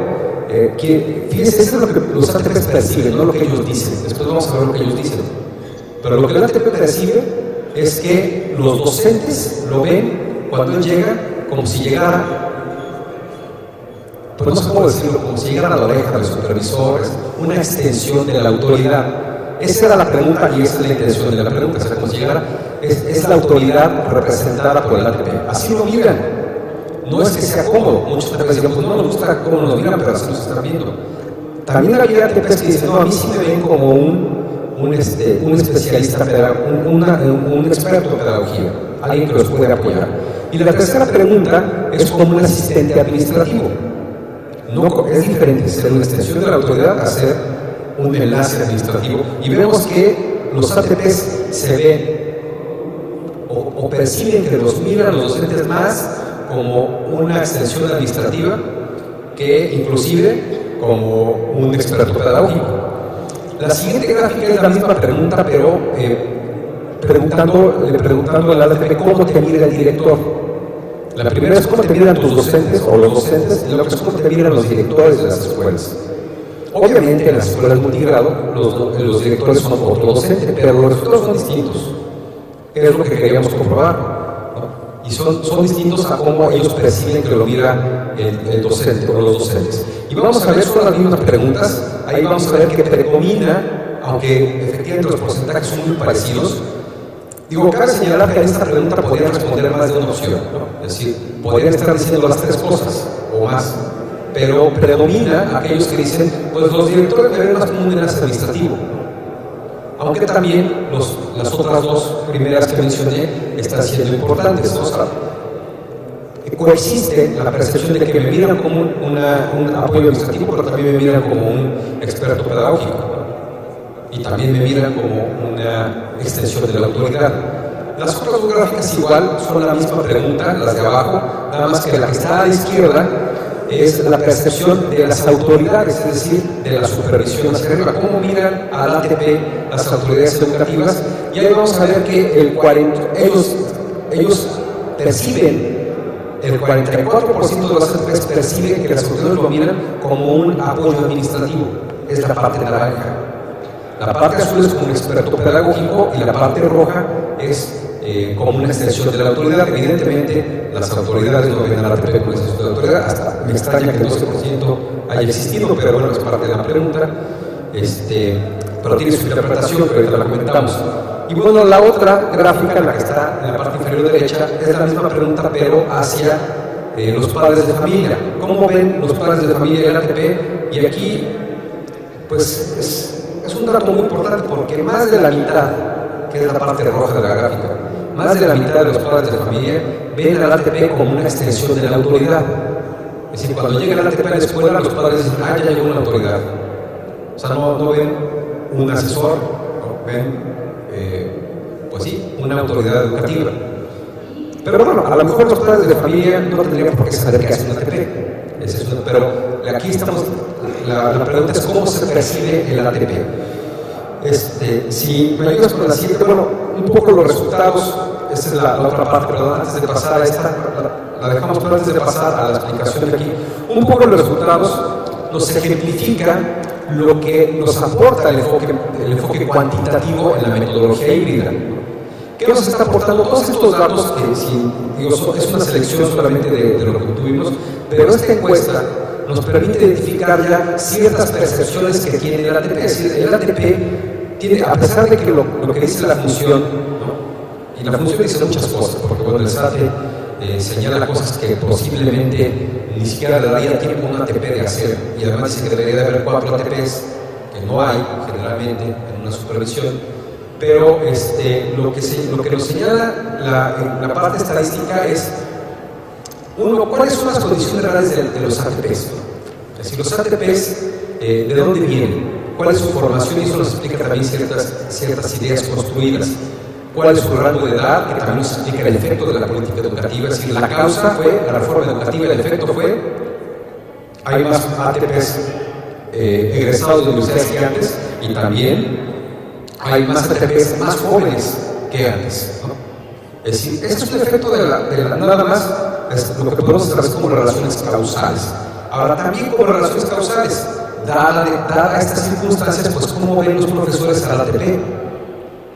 fíjense, eso es lo que los ATPs perciben, no lo que ellos dicen. Después vamos a ver lo que ellos dicen. Pero lo que el ATP percibe es que los docentes lo ven cuando él llega como si llegara, pues no sé cómo decirlo, como si llegara a la oreja de los supervisores, una extensión de la autoridad. Esa era la pregunta y esa es la intención de la pregunta. O sea, como si llegara, es la autoridad representada por el ATP. Así lo miran. No es que sea cómodo. Muchos ATPs dirán: pues no nos gusta cómo nos miran, pero así nos están viendo. También había ATPs que dicen: no, a mí sí me ven como un especialista, un experto en pedagogía, alguien que los puede apoyar. Y la tercera pregunta es como un asistente administrativo. No, es diferente ser una extensión de la autoridad a ser un enlace administrativo. Y vemos que los ATPs se ven o perciben que los miran los docentes más como una extensión administrativa que inclusive como un experto pedagógico. La siguiente gráfica es la misma pregunta, pero preguntando al ATP cómo te mira el director. La primera es cómo te miran tus docentes o los docentes, y la otra es cómo te miran los directores de las escuelas. Obviamente en las escuelas multigrado los directores son otro docente, pero los resultados son distintos. Es lo que queríamos comprobar, ¿no? Y son distintos a cómo ellos perciben que lo mira el docente o los docentes. Y vamos a ver, son las mismas preguntas. Ahí vamos a ver que predomina, aunque efectivamente los porcentajes son muy parecidos. Digo, cabe señalar que en esta pregunta podrían responder más de una opción, ¿no? Es decir, podrían estar diciendo las 3 cosas o más, pero predomina aquellos que dicen: pues los directores me ven más como un enlace administrativo. Aunque también las otras 2 primeras que mencioné están siendo importantes, ¿no? O sea, coexiste la percepción de que me miran como un apoyo administrativo, pero también me miran como un experto pedagógico. Y también me miran como una extensión de la autoridad. Las otras 2 gráficas igual son la misma pregunta, las de abajo, nada más que la que está a la izquierda es la percepción de las autoridades, es decir, de la supervisión hacia arriba. ¿Cómo miran al ATP las autoridades educativas? Y ahí vamos a ver que ellos perciben, el 44% de los ATPs perciben que las autoridades lo miran como un apoyo administrativo. Es la parte naranja. La parte azul es como un experto pedagógico y la parte roja es como una extensión de la autoridad. Evidentemente, las autoridades no ven a la ATP como una extensión de la autoridad. Hasta me extraña que el 12% haya existido, pero bueno, es parte de la pregunta. Pero tiene su interpretación, que ahorita la comentamos. Y bueno, la otra gráfica, la que está en la parte inferior derecha, es la misma pregunta, pero hacia los padres de familia. ¿Cómo ven los padres de familia el ATP? Y aquí, pues, es un dato muy importante, porque más de la mitad, que es la parte roja de la gráfica, más de la mitad de los padres de familia ven al ATP como una extensión de la autoridad. Es decir, cuando llega el ATP a la escuela, los padres dicen, ya llegó una autoridad. O sea, no ven un asesor, ¿no? Ven, pues sí, una autoridad educativa. Pero bueno, a lo mejor los padres de familia no tendrían por qué saber qué hace un ATP. Pero aquí estamos, la pregunta es cómo se percibe el ATP. Si me ayudas con la siguiente, bueno, un poco los resultados, esta es la otra parte, perdón, antes de pasar a esta, la dejamos pero antes de pasar a la explicación de aquí. Un poco los resultados nos ejemplifican lo que nos aporta el enfoque cuantitativo en la metodología híbrida. ¿Qué nos está aportando? Todos estos datos, que es una selección solamente de lo que tuvimos, pero esta encuesta nos permite identificar ya ciertas percepciones que tiene el ATP. Es decir, el ATP tiene, a pesar de que lo que dice la función, ¿no? Y la función dice muchas cosas, porque cuando el SAT señala cosas que posiblemente ni siquiera le daría tiempo a un ATP de hacer, y además dice que debería de haber 4 ATPs, que no hay generalmente en una supervisión. Pero lo que nos señala la parte estadística es, uno, ¿cuáles son las condiciones reales de los ATPs? Es decir, los ATPs, ¿de dónde vienen? ¿Cuál es su formación? Y eso nos explica también ciertas ideas construidas. ¿Cuál es su rango de edad? Que también nos explica el efecto de la política educativa. Es decir, la causa fue la reforma educativa, el efecto fue, hay más ATPs egresados de universidades que antes, y también hay más ATPs más jóvenes que antes, ¿no? Es decir, esto es un efecto nada más, lo que podemos establecer como relaciones causales. Ahora, también como relaciones causales, dada estas circunstancias, pues cómo ven los profesores al ATP.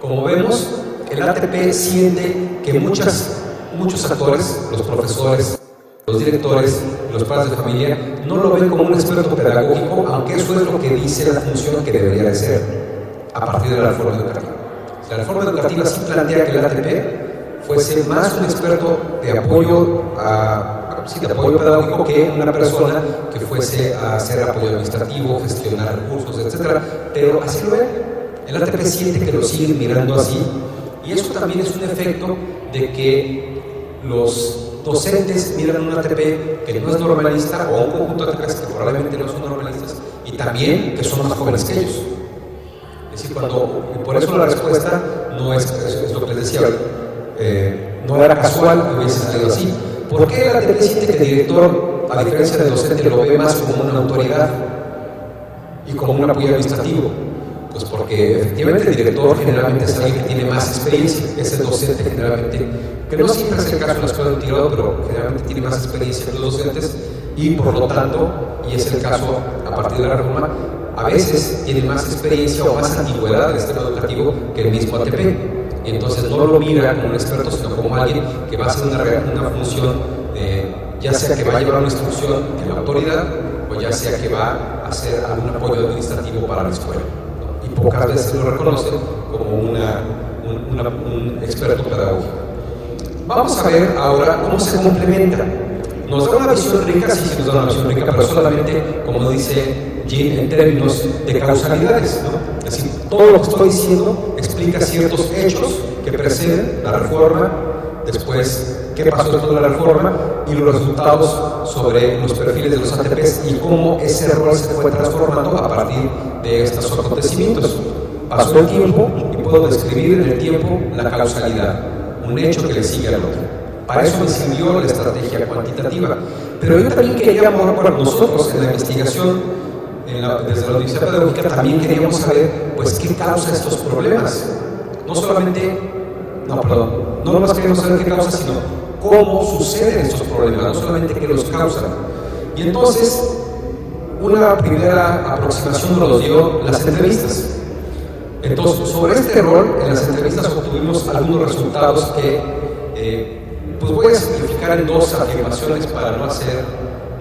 Como vemos, el ATP siente que muchos actores, los profesores, los directores, los padres de familia, no lo ven como un experto pedagógico, aunque eso es lo que dice la función que debería de ser a partir de la reforma educativa. La reforma educativa sí plantea que el ATP fuese más un experto de apoyo pedagógico que una persona que fuese a hacer apoyo administrativo, gestionar recursos, etc. Pero así lo ve. El ATP siente que lo siguen mirando así, y eso también es un efecto de que los docentes miran un ATP que no es normalista, o un conjunto de ATPs que probablemente no son normalistas, y también que son más jóvenes que ellos. Es decir, por eso la respuesta no es lo que les decía, no era casual que hubiese salido así. ¿Por qué el ATP siente que el director, a diferencia del docente, lo ve más como una autoridad y como un apoyo administrativo? Pues porque efectivamente el director generalmente es alguien que tiene más experiencia, es el docente generalmente, que no siempre es el caso en la escuela de un tirado, pero generalmente tiene más experiencia que los docentes, y por lo tanto, y es el caso a partir de la reforma, a veces tiene más experiencia o más antigüedad del sistema educativo que el mismo ATP. Y entonces no lo mira como un experto, sino como alguien que va a hacer una función, ya sea que va a llevar una instrucción de la autoridad, o ya sea que va a hacer algún apoyo administrativo para la escuela. Y pocas veces lo reconocen como un experto pedagógico. Vamos a ver ahora cómo se complementa. Nos da una visión rica, sí, nos da una visión rica, pero solamente, como dice Jean, en términos de causalidades, ¿no? Es decir, todo lo que estoy diciendo explica ciertos hechos que preceden la reforma, después qué pasó después de la reforma, y los resultados sobre los perfiles de los ATPs y cómo ese rol se fue transformando a partir de estos acontecimientos. Pasó el tiempo y puedo describir en el tiempo la causalidad, un hecho que le sigue al otro. Para eso me sirvió la estrategia cuantitativa. Pero yo también quería, bueno, nosotros en la investigación, desde la Universidad Pedagógica, también queríamos saber, pues, qué causa estos problemas. No más queremos saber qué causa, sino cómo suceden estos problemas, no solamente qué los causan. Y entonces, una primera aproximación nos dio las entrevistas. Entonces, sobre este rol, en las entrevistas obtuvimos algunos resultados que pues voy a simplificar en dos afirmaciones para no hacer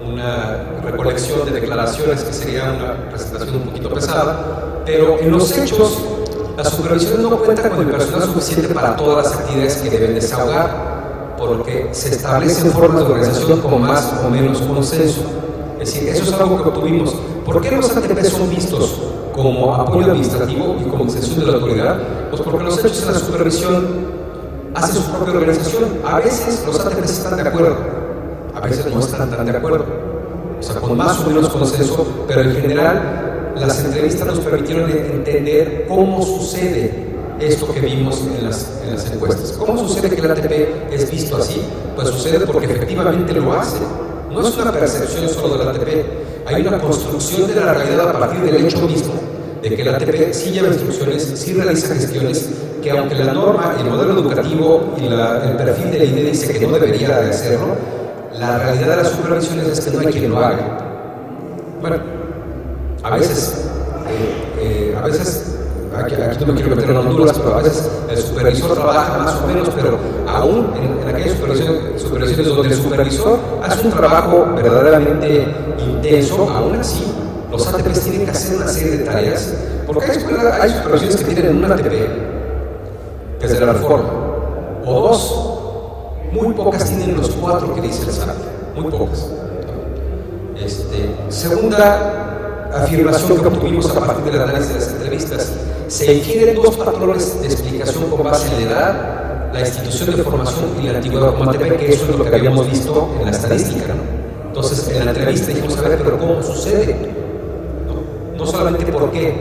una recolección de declaraciones que sería una presentación un poquito pesada, pero en los hechos, la supervisión no cuenta con el personal suficiente para todas las actividades que deben desahogar, por lo que se establecen formas de organización con más o menos consenso. Es decir, eso es algo que obtuvimos. ¿Por qué los ATP son vistos como apoyo administrativo y como extensión de la autoridad? Pues porque los hechos en la supervisión hacen su propia organización. A veces los ATP están de acuerdo, a veces no están tan de acuerdo, o sea, con más o menos consenso, pero en general las entrevistas nos permitieron entender cómo sucede esto que vimos en las encuestas. ¿Cómo sucede que el ATP es visto así? Pues sucede porque efectivamente lo hace. No es una percepción solo del ATP, hay una construcción de la realidad a partir del hecho mismo de que el ATP sí lleva instrucciones, sí realiza gestiones, que aunque la norma, el modelo educativo y el perfil de la INE dice que no debería de hacerlo, la realidad de las supervisiones es que no hay quien lo haga. Bueno, a veces, aquí no me quiero meter en Honduras, pero a veces el supervisor trabaja más o menos, pero aún en aquellas supervisiones donde el supervisor hace un trabajo verdaderamente intenso, aún así los ATPs tienen que hacer una serie de tareas, porque hay supervisiones que tienen un ATP, que es de la reforma, o dos. Muy pocas tienen los 4 que dice el SAT, muy pocas. Segunda afirmación que obtuvimos a partir del análisis de las entrevistas: se infieren 2 patrones de explicación con base en la edad, la institución de formación y la antigüedad como ATP, que eso es lo que habíamos visto en la estadística, ¿no? Entonces, en la entrevista dijimos, a ver, pero ¿cómo sucede? No solamente por qué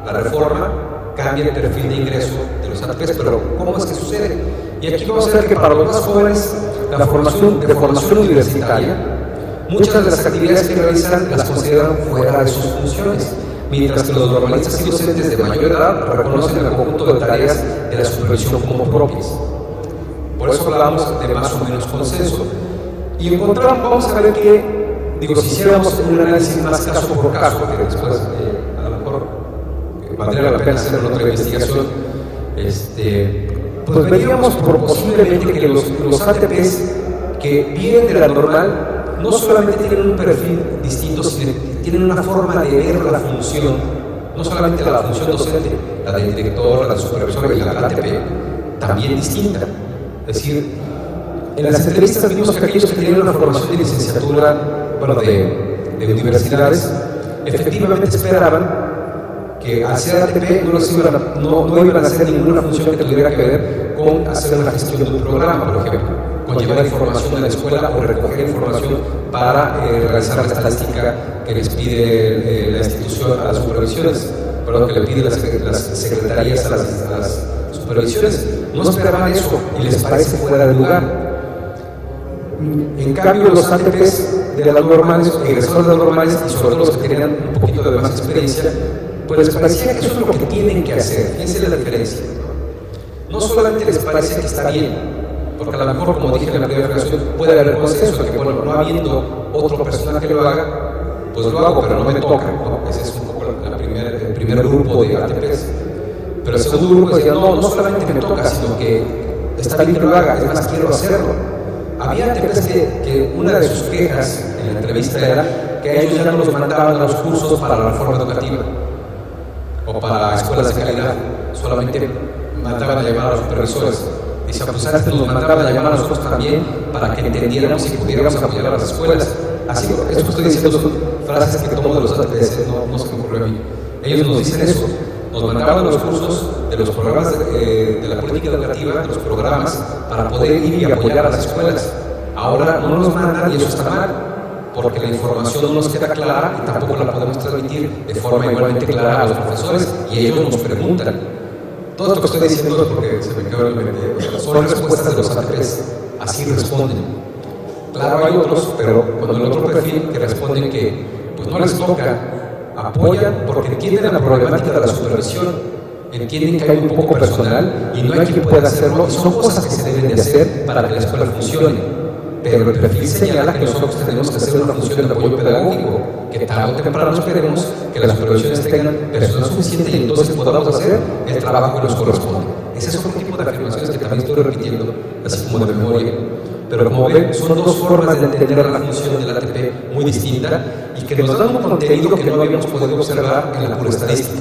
la reforma cambia el perfil de ingreso de los ATPs, pero ¿cómo es que sucede? Y aquí vamos a ver que para los más jóvenes, la formación universitaria, muchas de las actividades que realizan las consideran fuera de sus funciones, mientras que los normalistas y docentes de mayor edad reconocen el conjunto de tareas de la supervisión como propias. Por eso hablamos de más o menos consenso. Y encontramos, vamos a ver que, si hiciéramos un análisis más caso por caso, que después a lo mejor valdría la pena hacer otra investigación, pues veríamos posiblemente que los ATPs que vienen de la normal no solamente tienen un perfil distinto, sino que tienen una forma de ver la función, no solamente la función docente, la del director, la del supervisor y la del ATP, también distinta. Es decir, en las entrevistas vimos que aquellos que tenían una formación de licenciatura, de universidades, efectivamente esperaban que al ser ATP no iban a hacer ninguna función que tuviera que ver con hacer una gestión de un programa, por ejemplo, con llevar información a la escuela o recoger información para realizar la estadística que les pide la institución a las supervisiones, que le piden las secretarías a las supervisiones. No esperaban eso y les parece fuera de lugar. En cambio, los ATPs de las normales, egresados de las normales, y sobre todo los que tenían un poquito de más experiencia, pues les parecía que eso es lo que tienen que hacer. Fíjense la diferencia. No solamente les parece que está bien, porque a lo mejor, como dije en la primera ocasión, puede haber consenso de que, bueno, no habiendo otro personal que lo haga, pues lo hago, pero no me toca, ¿no? Ese es un poco el primer grupo de ATPs. Pero el segundo grupo decía, no solamente me toca, sino que está bien que lo haga, es más, quiero hacerlo. Había ATPs que una de sus quejas en la entrevista era que a ellos ya no los mandaban a los cursos para la reforma educativa o para escuelas de calidad, solamente mandaban a llamar a los supervisores. Dice, pues antes nos mandaban a llamar a nosotros también para que entendiéramos y pudiéramos apoyar a las escuelas. Así, esto que estoy diciendo son frases que tomo de los ATPs, no se me ocurrió a mí. Ellos nos dicen eso, nos mandaban los cursos de los programas de la política educativa, de los programas, para poder ir y apoyar a las escuelas. Ahora no nos mandan y eso está mal, porque la información no nos queda clara y tampoco la podemos transmitir de forma igualmente clara a los profesores y ellos nos preguntan. Todo esto que estoy diciendo es porque se me quedó en la mente. Son respuestas de los ATPs, así responden. Claro, hay otros, pero con el otro perfil que responden que pues no les toca, apoyan porque entienden la problemática de la supervisión, entienden que hay un poco personal y no hay quien pueda hacerlo, y son cosas que se deben de hacer para que la escuela funcione. Pero el perfil señala que nosotros tenemos que hacer una función de apoyo pedagógico que tarde o temprano esperemos que las supervisiones tengan personal suficiente y entonces podamos hacer el trabajo que nos corresponde. Ese es otro tipo de afirmaciones que también estoy repitiendo, así como de memoria. Pero como ven, son dos formas de entender la función del ATP muy distinta y que nos dan un contenido que no habíamos podido observar en la pura estadística.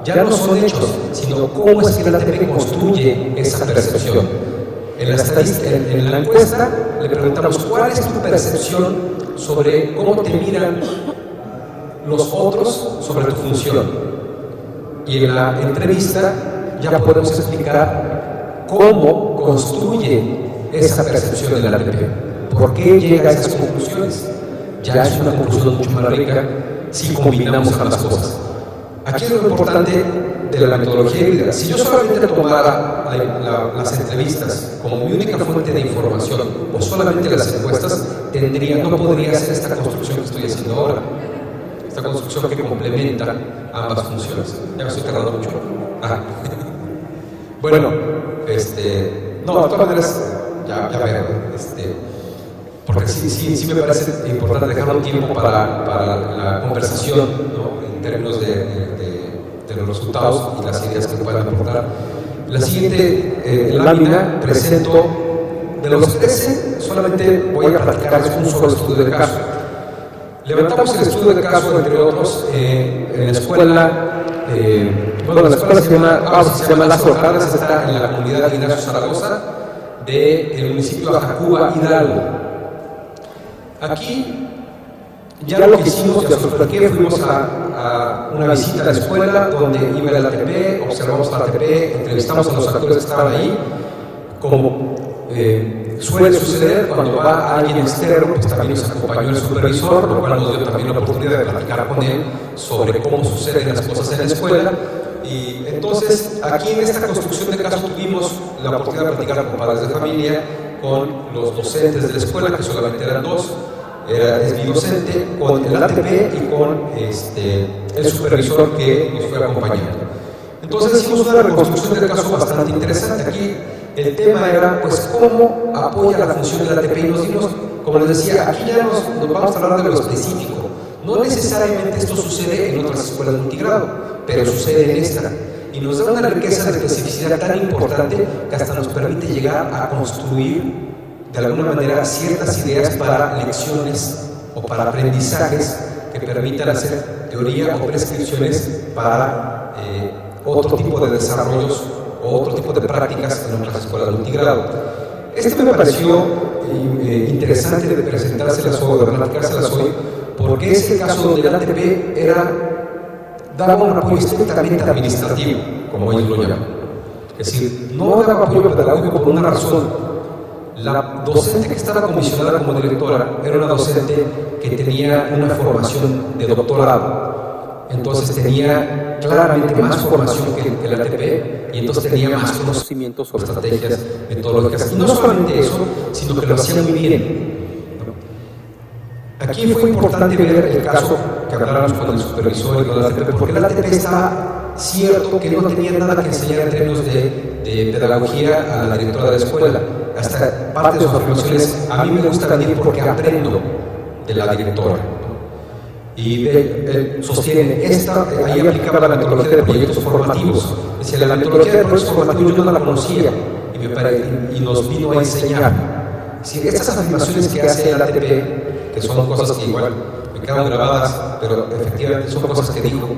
Ya no son hechos, sino cómo es que el ATP construye esa percepción. En la encuesta le preguntamos cuál es tu percepción sobre cómo te miran los otros sobre tu función. Y en la entrevista ya podemos explicar cómo construye esa percepción del ATP. ¿Por qué llega a esas conclusiones? Ya es una conclusión mucho más rica si combinamos ambas cosas. Aquí es lo importante de la metodología híbrida. Si yo solamente tomara las entrevistas como mi única fuente de información o solamente las encuestas, no podría hacer esta construcción que estoy haciendo ahora. Esta construcción que complementa ambas funciones. Ya me estoy tardando mucho. Bueno, no, de todas maneras, ya veo. Porque sí me parece importante dejar un tiempo para la conversación, ¿no? En términos de los resultados y las ideas que puedan aportar. La siguiente lámina presento de los 13, solamente voy a platicarles un solo estudio de caso. Levantamos el estudio de caso, entre otros, en la escuela, la escuela se llama Lázaro Cárdenas, está en la comunidad de Ignacio Zaragoza, del municipio de Jacuba, Hidalgo. Aquí ya lo que hicimos, ya os platiqué, fuimos a una visita a la escuela donde iba el ATP, observamos el ATP, entrevistamos a los actores que estaban ahí, como suele suceder cuando va alguien externo, pues también nos acompañó el supervisor, lo cual nos dio también la oportunidad de platicar con él sobre cómo suceden las cosas en la escuela. Y entonces, aquí en esta construcción de caso tuvimos la oportunidad de platicar con padres de familia, con los docentes de la escuela, que solamente eran dos. Es mi docente, con el ATP y con el supervisor que nos fue acompañando. Entonces hicimos una reconstrucción del caso bastante interesante. Aquí el tema era, pues, cómo apoya la función del ATP y nos dimos, como les decía, aquí ya nos vamos a hablar de lo específico. No necesariamente esto sucede en otras escuelas de multigrado, pero sucede en esta. Y nos da una riqueza de especificidad tan importante que hasta nos permite llegar a construir de alguna manera ciertas ideas para lecciones o para aprendizajes que permitan hacer teoría o prescripciones para otro tipo de desarrollos o otro tipo de prácticas en otras escuelas de multigrado. Me pareció interesante de presentárselas hoy, de platicárselas hoy, porque es el caso donde el ATP daba un apoyo estrictamente administrativo, como ellos lo llaman. Es decir, no daba apoyo pedagógico por una razón. La docente que estaba comisionada como directora era una docente que tenía una formación de doctorado. Entonces tenía claramente más formación que el ATP y entonces tenía más conocimiento sobre estrategias metodológicas. Y no solamente eso, sino que lo hacía muy bien. Aquí fue importante ver el caso que habláramos con el supervisor y con el ATP, porque el ATP está cierto que no tenía nada que enseñar en términos de pedagogía a la directora de la escuela. Hasta parte de sus afirmaciones, a mí me gusta venir porque aprendo de la directora. Y él sostiene, ahí aplicaba la metodología de proyectos formativos. Decía, la metodología de proyectos formativos yo no la conocía y nos vino a enseñar. Si estas afirmaciones que hace el ATP, que son cosas que igual me quedan grabadas, pero efectivamente son cosas que dijo,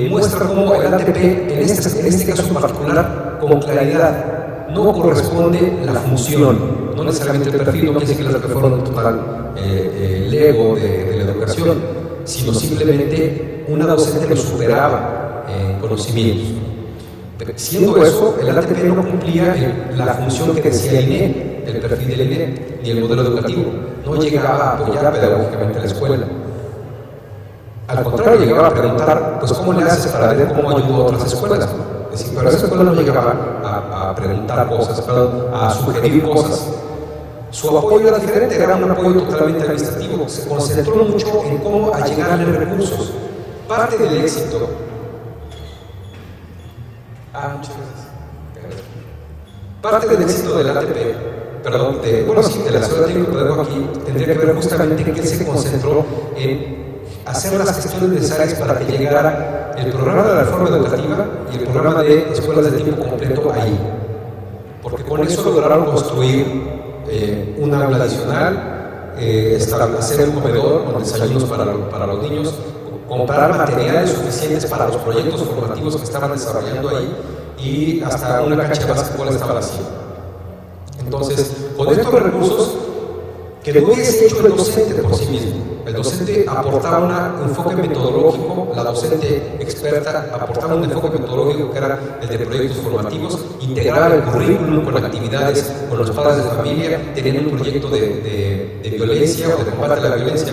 muestra cómo el ATP, en este caso en particular, con claridad, no corresponde la función, no necesariamente el perfil, no quiere decir que las fueron un total ego de la educación, sino simplemente una docente lo superaba en conocimientos. Siendo eso, el ATP no cumplía la función que decía el INE, el perfil del INE, ni el modelo educativo. No llegaba a apoyar pedagógicamente a la escuela. Al contrario, llegaba a preguntar, pues, ¿cómo le haces para ver cómo ayudó a otras escuelas? Es decir, pero esa escuela no llegaba a preguntar cosas, a sugerir cosas. Su apoyo era diferente, era un apoyo totalmente administrativo. Se concentró mucho en cómo allegarle recursos. Parte del éxito. Muchas gracias. Parte del éxito del ATP, de la Escuela Técnico aquí, tendría que ver justamente en qué se concentró en hacer las gestiones necesarias para que llegara el programa de la reforma educativa y el programa de escuelas de tiempo completo ahí. Porque con eso lograron construir un aula adicional, establecer un comedor con desayunos para los niños, comprar materiales suficientes para los proyectos formativos que estaban desarrollando ahí y hasta una cancha de básquetbol estaba así. Entonces, con estos recursos, que lo hubiese hecho el docente por sí mismo. El docente aportaba un enfoque metodológico, la docente experta aportaba un enfoque metodológico que era el de proyectos formativos, integraba el currículum con actividades con los padres de familia, tenían un proyecto de violencia o de combate a la violencia,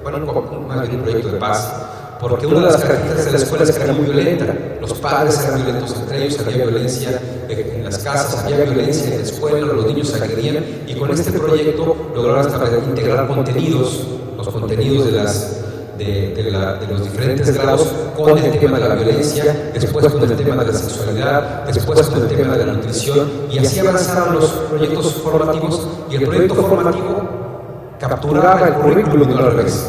bueno, más bien un proyecto de paz. Porque una de las características de la escuela es que era muy violenta. Los padres eran violentos entre ellos, había violencia en las casas, había violencia en la escuela, los niños se agredían. Y con este proyecto lograron integrar contenidos, los contenidos de los diferentes grados con el tema de la violencia, después con el tema de la sexualidad, después con el tema de la nutrición. Y así avanzaron los proyectos formativos y el proyecto formativo capturaba el currículum y no al revés.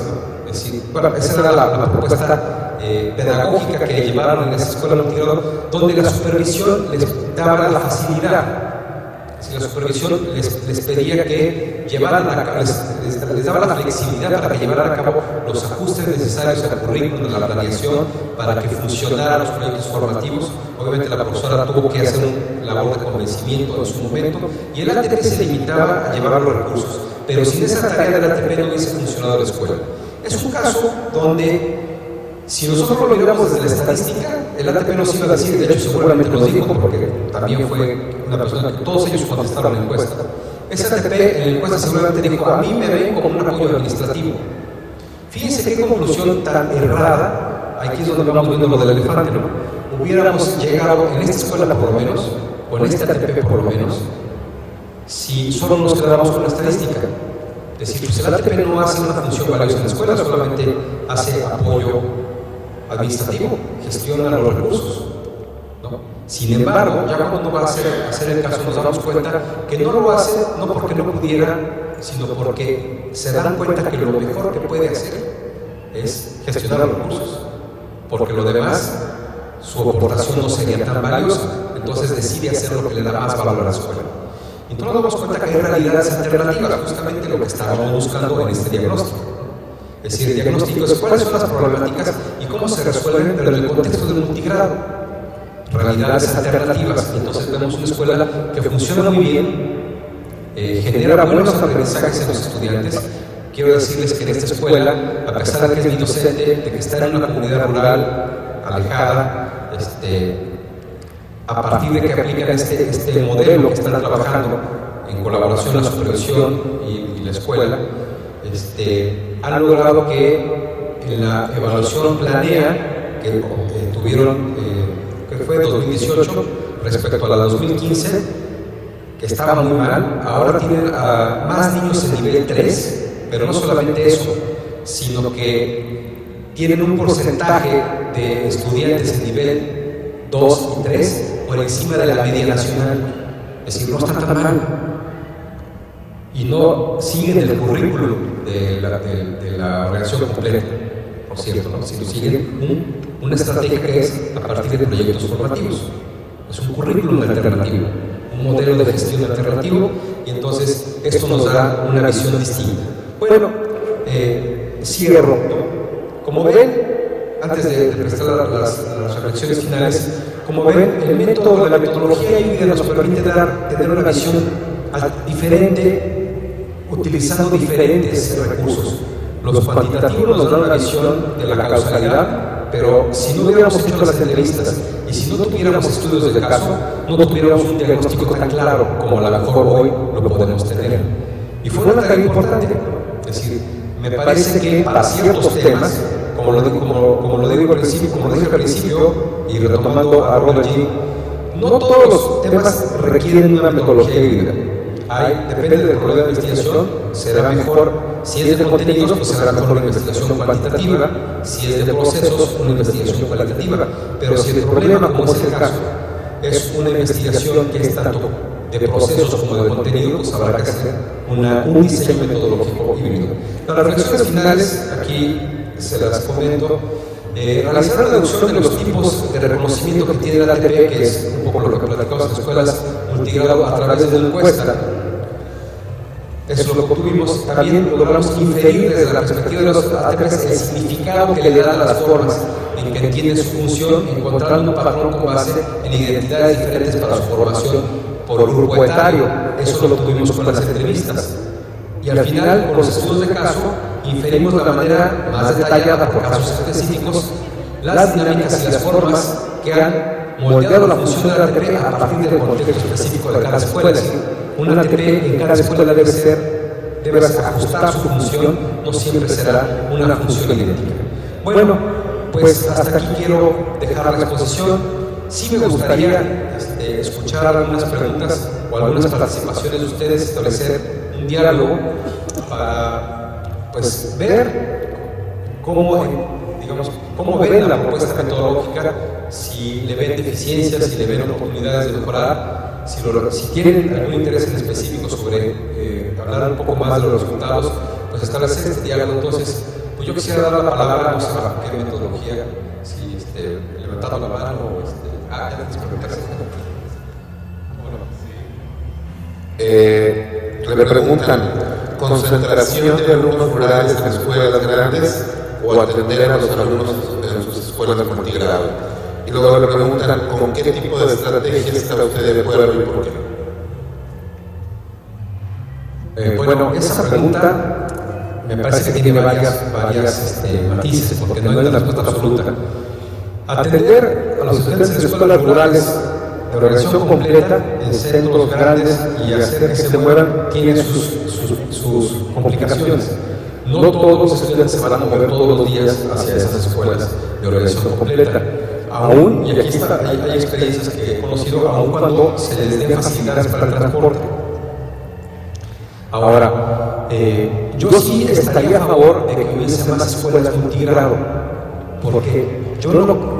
Es decir, bueno, esa era la propuesta pedagógica que llevaron en esa escuela Monticello, donde la supervisión les daba la facilidad. Si la supervisión les pedía que llevaran a cabo, les daba la flexibilidad para que llevaran a cabo los ajustes necesarios al currículum, a la planeación, para que funcionaran los proyectos formativos. Obviamente la profesora tuvo que hacer una labor de convencimiento en su momento y el ATP se limitaba a llevar los recursos. Pero sin esa tarea del ATP no hubiese funcionado la escuela. Es un caso donde, si nosotros lo miramos desde la estadística, el ATP nos iba a decir, de hecho seguramente nos dijo, porque también fue una persona que todos ellos contestaron la encuesta. Ese ATP en la encuesta seguramente dijo, a mí me ven como un apoyo administrativo. Fíjense qué conclusión tan errada, aquí es donde vamos viendo lo del elefante, ¿no? Hubiéramos llegado en esta escuela por lo menos, o en este ATP por lo menos, si solo nos quedáramos con la estadística. Es decir, pues el ATP no hace una función valiosa en la escuela, solamente hace apoyo administrativo, gestiona los recursos, ¿no? Sin embargo, ya cuando va a hacer el caso nos damos cuenta que no lo hace no porque no pudiera, sino porque se dan cuenta que lo mejor que puede hacer es gestionar los recursos, porque lo demás, su aportación no sería tan valiosa, entonces decide hacer lo que le da más valor a la escuela. Y entonces nos damos cuenta que hay realidades alternativas, justamente lo que estábamos buscando en este diagnóstico. Es decir, el diagnóstico es cuáles son las problemáticas y cómo se resuelven, pero en el contexto del multigrado. Realidades alternativas. Entonces vemos una escuela que funciona muy bien, genera buenos aprendizajes en los estudiantes. Quiero decirles que en esta escuela, a pesar de que es mi docente, de que está en una comunidad rural, alejada, a partir de que aplican este modelo que están trabajando en colaboración la supervisión y la escuela, han logrado que en la evaluación planea que tuvieron, que fue 2018, respecto a la 2015, que estaba muy mal, ahora tienen a más niños en nivel 3, pero no solamente eso, sino que tienen un porcentaje de estudiantes en nivel 2 y 3 por encima de la media nacional. Es decir, no están tan mal. Y no siguen el currículum de la organización completa, por cierto, ¿no? Sino siguen una estrategia que es a partir de proyectos formativos. Es un currículum alternativo, un modelo de gestión alternativo, y entonces esto nos da una visión distinta. Bueno, cierro. Como ven, antes de prestar las reflexiones finales, como ven, el método de la metodología híbrida nos permite tener una visión diferente, utilizando diferentes recursos. Los cuantitativos nos dan una visión de la causalidad, pero si no hubiéramos hecho las entrevistas y si no tuviéramos estudios de caso, no tuviéramos un diagnóstico tan claro como a lo mejor hoy lo podemos tener. Y fue una tarea importante. Es decir, me parece que para ciertos temas, como lo dije al principio, y retomando a Robert G., no todos los temas requieren una metodología híbrida. Depende del problema de investigación, será mejor, si es de contenidos, pues será mejor una investigación cuantitativa, si es de procesos, una investigación cualitativa, pero si el problema, como es el caso, es una investigación que es tanto de procesos como de contenido, pues habrá que hacer un diseño metodológico híbrido. Las reflexiones finales, aquí se las comento. Realizar la reducción de los tipos de reconocimiento que tiene la ATP, que es un poco lo que platicamos en las escuelas multigrado a través de una encuesta. Eso lo obtuvimos. También logramos inferir desde la perspectiva de los ATPs el significado que le dan a las formas en que entienden su función, encontrando un patrón con base en identidades diferentes para su formación por grupo etario. Eso lo obtuvimos con las entrevistas. Y al final, con los estudios de caso, inferimos de la manera más detallada por casos específicos las dinámicas y las formas que han moldeado la función de la ATP a partir del contexto específico de cada escuela. Es decir, una ATP en cada escuela debe ajustar su función, no siempre será una función idéntica. Bueno, pues hasta aquí quiero dejar la exposición. Sí me gustaría escuchar algunas preguntas o algunas participaciones de ustedes, establecer un diálogo para pues ver cómo ven la propuesta metodológica, si le ven deficiencias, si le ven oportunidades de mejorar, si tienen algún interés en específico sobre hablar un poco más de los resultados, pues establecer este diálogo. Entonces, pues yo quisiera dar la palabra, no sé bajo qué metodología, si levantando la mano o ya tienes preguntas. Le preguntan, ¿concentración de alumnos rurales en escuelas grandes o atender a los alumnos en sus escuelas multigrado? Y luego le preguntan, ¿con qué tipo de estrategia está usted de acuerdo y por qué? Bueno, esa pregunta me parece que tiene varias matices, porque no hay una respuesta absoluta. Atender a los estudiantes de escuelas rurales de organización completa en centros grandes y hacer que se muevan tiene sus complicaciones. No todos los estudiantes se van a mover todos los días hacia esas escuelas de organización completa. Aún, y aquí hay experiencias que he conocido, aún cuando se les den facilidades para el transporte. Ahora, yo sí estaría a favor de que hubiese más escuelas multigrado, porque yo no.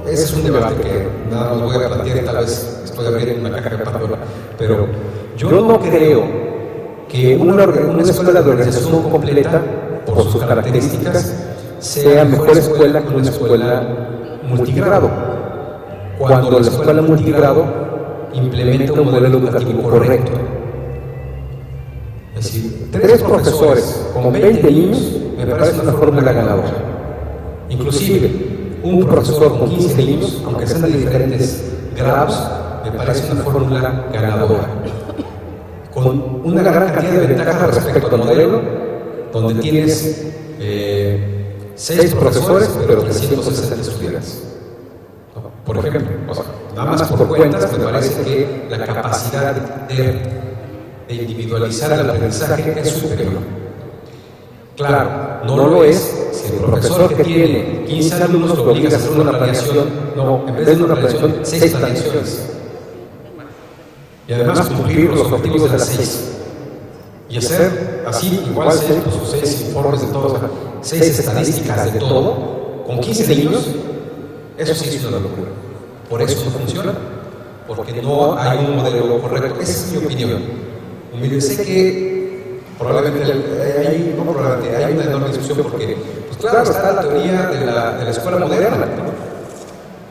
Ese es un debate que nada más voy a plantear, tal vez estoy abriendo una caja de Pandora, pero yo no creo que una escuela de organización completa, por sus características, sea mejor escuela que una escuela multigrado, cuando la escuela multigrado implementa un modelo educativo correcto. Es decir, 3 profesores con 20 niños me parece una fórmula ganadora. Inclusive, un profesor con 15 niños, aunque sean de diferentes grados, me parece una fórmula ganadora. Con una gran cantidad de ventajas respecto al modelo, donde tienes 6 profesores, pero 360 estudiantes. Por ejemplo, nada más por cuentas, me parece que la capacidad de individualizar el aprendizaje es superior. Claro, no lo es si el profesor que tiene 15 alumnos lo obliga a hacer una planeación, en vez de una planeación, 6 planeaciones. Y además cumplir los objetivos de las 6. Y hacer así, igual 6 informes de todo, 6 estadísticas de todo, con 15 niños, eso sí es una locura. Por eso no funciona, porque no hay un modelo correcto. Esa es mi opinión. Sé que probablemente hay una enorme discusión porque, pues claro, está la teoría de la escuela moderna, ¿no?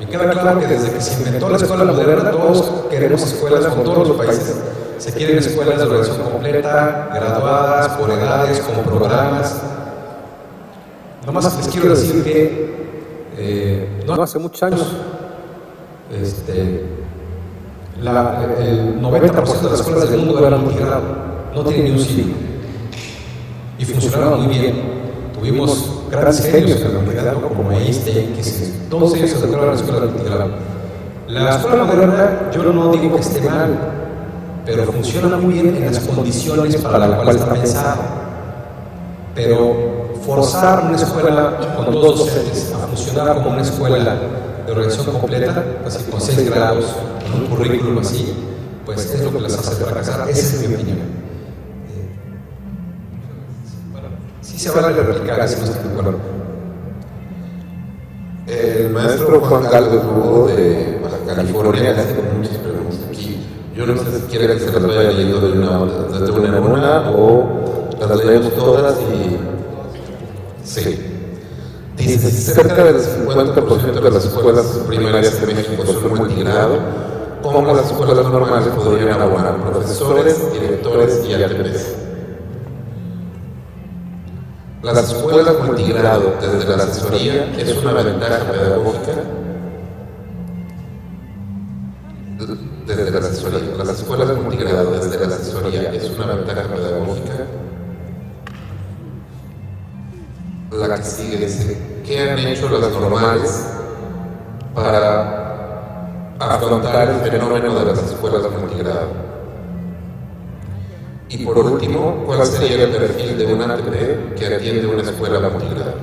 Me queda claro que desde que se inventó la escuela moderna, todos queremos escuelas, con todos los países se quieren escuelas de organización completa, graduadas, por edades, como programas. Nomás les quiero decir que no hace muchos años el 90% de las escuelas del mundo eran multigrado, no tienen ni un siglo y funcionaban muy bien. Tuvimos grandes genios en la humanidad, ¿no? Como Einstein, todos ellos se educaron en la escuela multigrado. La escuela moderna, yo no digo que esté mal, pero funciona muy bien en las condiciones para las cuales está pensada. Pero forzar una escuela con 2 docentes a funcionar como una escuela de organización completa, así con 6 grados, con un currículum así, pues es lo que las hace fracasar. Esa es mi opinión. Sí se vale replicar, si no estoy de acuerdo. El maestro Juan Galvez Hugo de Baja California le hace muchas preguntas aquí. Yo Yo no sé si quieren que se las vaya leyendo de una en una o las leemos todas y... Sí. Dice, cerca del 50% de las escuelas primarias de México son multigrado, como las escuelas normales podrían abonar profesores, directores y ATPs. Las escuelas multigrado desde la asesoría es una ventaja pedagógica. Desde la asesoría, las escuelas multigrado desde la asesoría es una ventaja pedagógica. La que sigue dice, ¿qué han hecho las normales para afrontar el fenómeno de las escuelas multigrado? Y por último, ¿cuál sería el perfil de un ATP que atiende una escuela multigrado?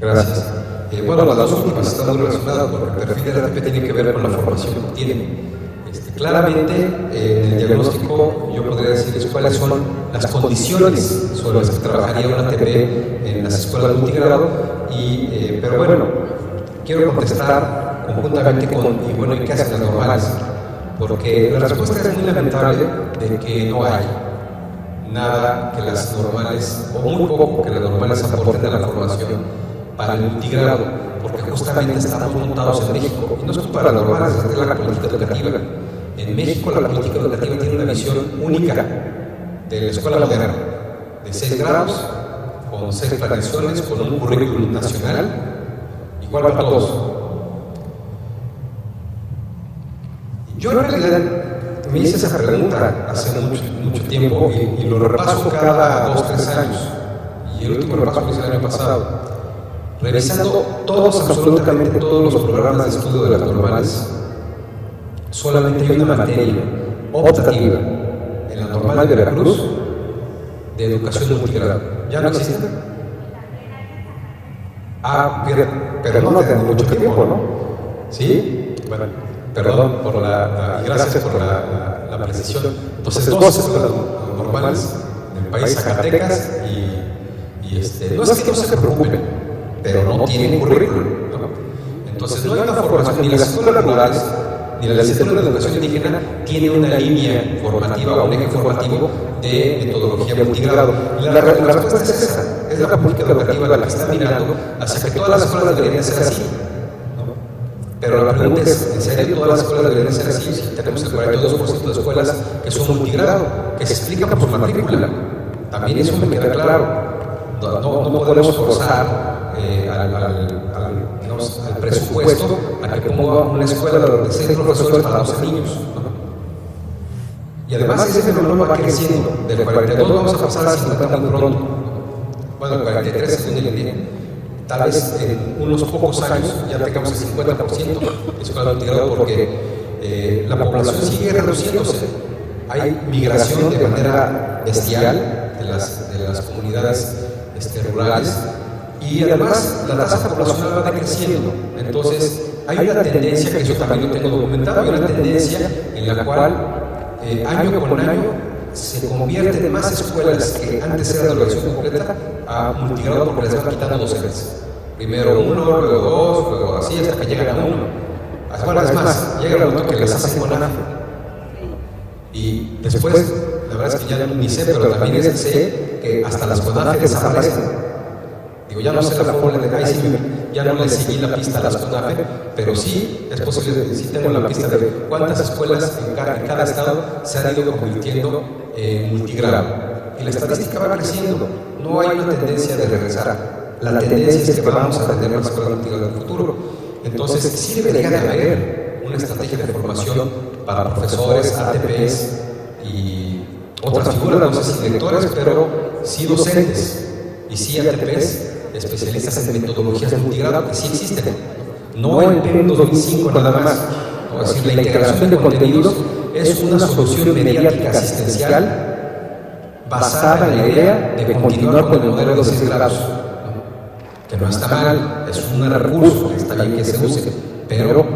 Gracias. Bueno, las dos últimas están muy relacionadas porque el perfil del ATP tiene que ver con la formación que tiene. Claramente, en el diagnóstico yo podría decir cuáles son las condiciones sobre las que trabajaría un ATP en las escuelas multigrado, pero bueno, quiero contestar conjuntamente con, ¿y qué hacen las normales? Porque la respuesta es muy lamentable de que no hay nada que las normales, o muy poco que las normales aporten a la formación para el multigrado, porque justamente estamos montados en México, y no es culpa de las normales, es de la política educativa. En México la política educativa tiene una visión única de la escuela moderna, de 6 grados, con 6 planeaciones, con un currículum nacional, igual para todos. Yo en realidad me hice esa pregunta hace mucho tiempo y lo repaso cada 2 o 3 años. Y el último repaso que hice el año pasado, revisando absolutamente todos los programas de estudio de las normales. Solamente hay una materia optativa en la normal de Veracruz de educación multigrado. ¿Ya no existe? Pero no hace mucho tiempo, ¿no? ¿Sí? Bueno, perdón por gracias por la precisión. Entonces, 2 escuelas normales del país, Zacatecas, no es que no se preocupen, pero no tienen currículum, ¿no? Entonces, no hay una formación, ni las escuelas rurales ni la licenciatura de educación indígena tiene una línea formativa o un eje formativo de metodología multigrado. La respuesta es esa, es la política educativa la que está mirando hacia que todas las escuelas deberían ser así. Pero la pregunta es, ¿en serio todas las escuelas deberían ser así? Si tenemos el 42% de escuelas que son multigrado, que se explican por su matrícula. También eso me queda claro. No podemos forzar al presupuesto a que ponga una escuela de 6 profesores para 12 niños. Y además ese fenómeno va creciendo. Del 42 vamos a pasar al 50 muy pronto. Bueno, el 43 según el INEGI. Tal vez en unos pocos años ya tengamos el 50% de escuelas multigrado porque la población sigue reduciéndose. Hay migración de manera bestial de las comunidades rurales y además la tasa poblacional va creciendo. Entonces hay una tendencia, que yo también lo tengo documentado, hay una tendencia en la cual año con año se convierten más escuelas que antes eran de educación completa a multigrado porque les van quitando 2 veces. Primero 1, luego 2, luego así hasta que llegan a 1. Bueno, es más, llega el momento que les hacen con AFE. Y después, la verdad es que ya ni sé, pero también sé que hasta las CONAFE desaparecen. Digo, ya no sé la forma de ahí sí, ya no le seguí la pista a las CONAFE, pero sí es posible, sí tengo la pista de cuántas escuelas en cada estado se han ido convirtiendo en multigrado. Y la estadística va creciendo, no hay una tendencia de regresar. La tendencia es que vamos a tener más escuelas multigrado en el futuro. Entonces, sí debería de haber una estrategia de formación para profesores, ATPs y otras figuras, no sé si directores, pero sí docentes y sí ATPs, especialistas en metodologías de multigrado, que sí existen. No en PEM 2005 nada más. Es decir, la integración de contenidos es una solución mediática asistencial basada en la idea de continuar con el modelo de 6 grados. Que no está mal, es un recurso, está bien que se use, pero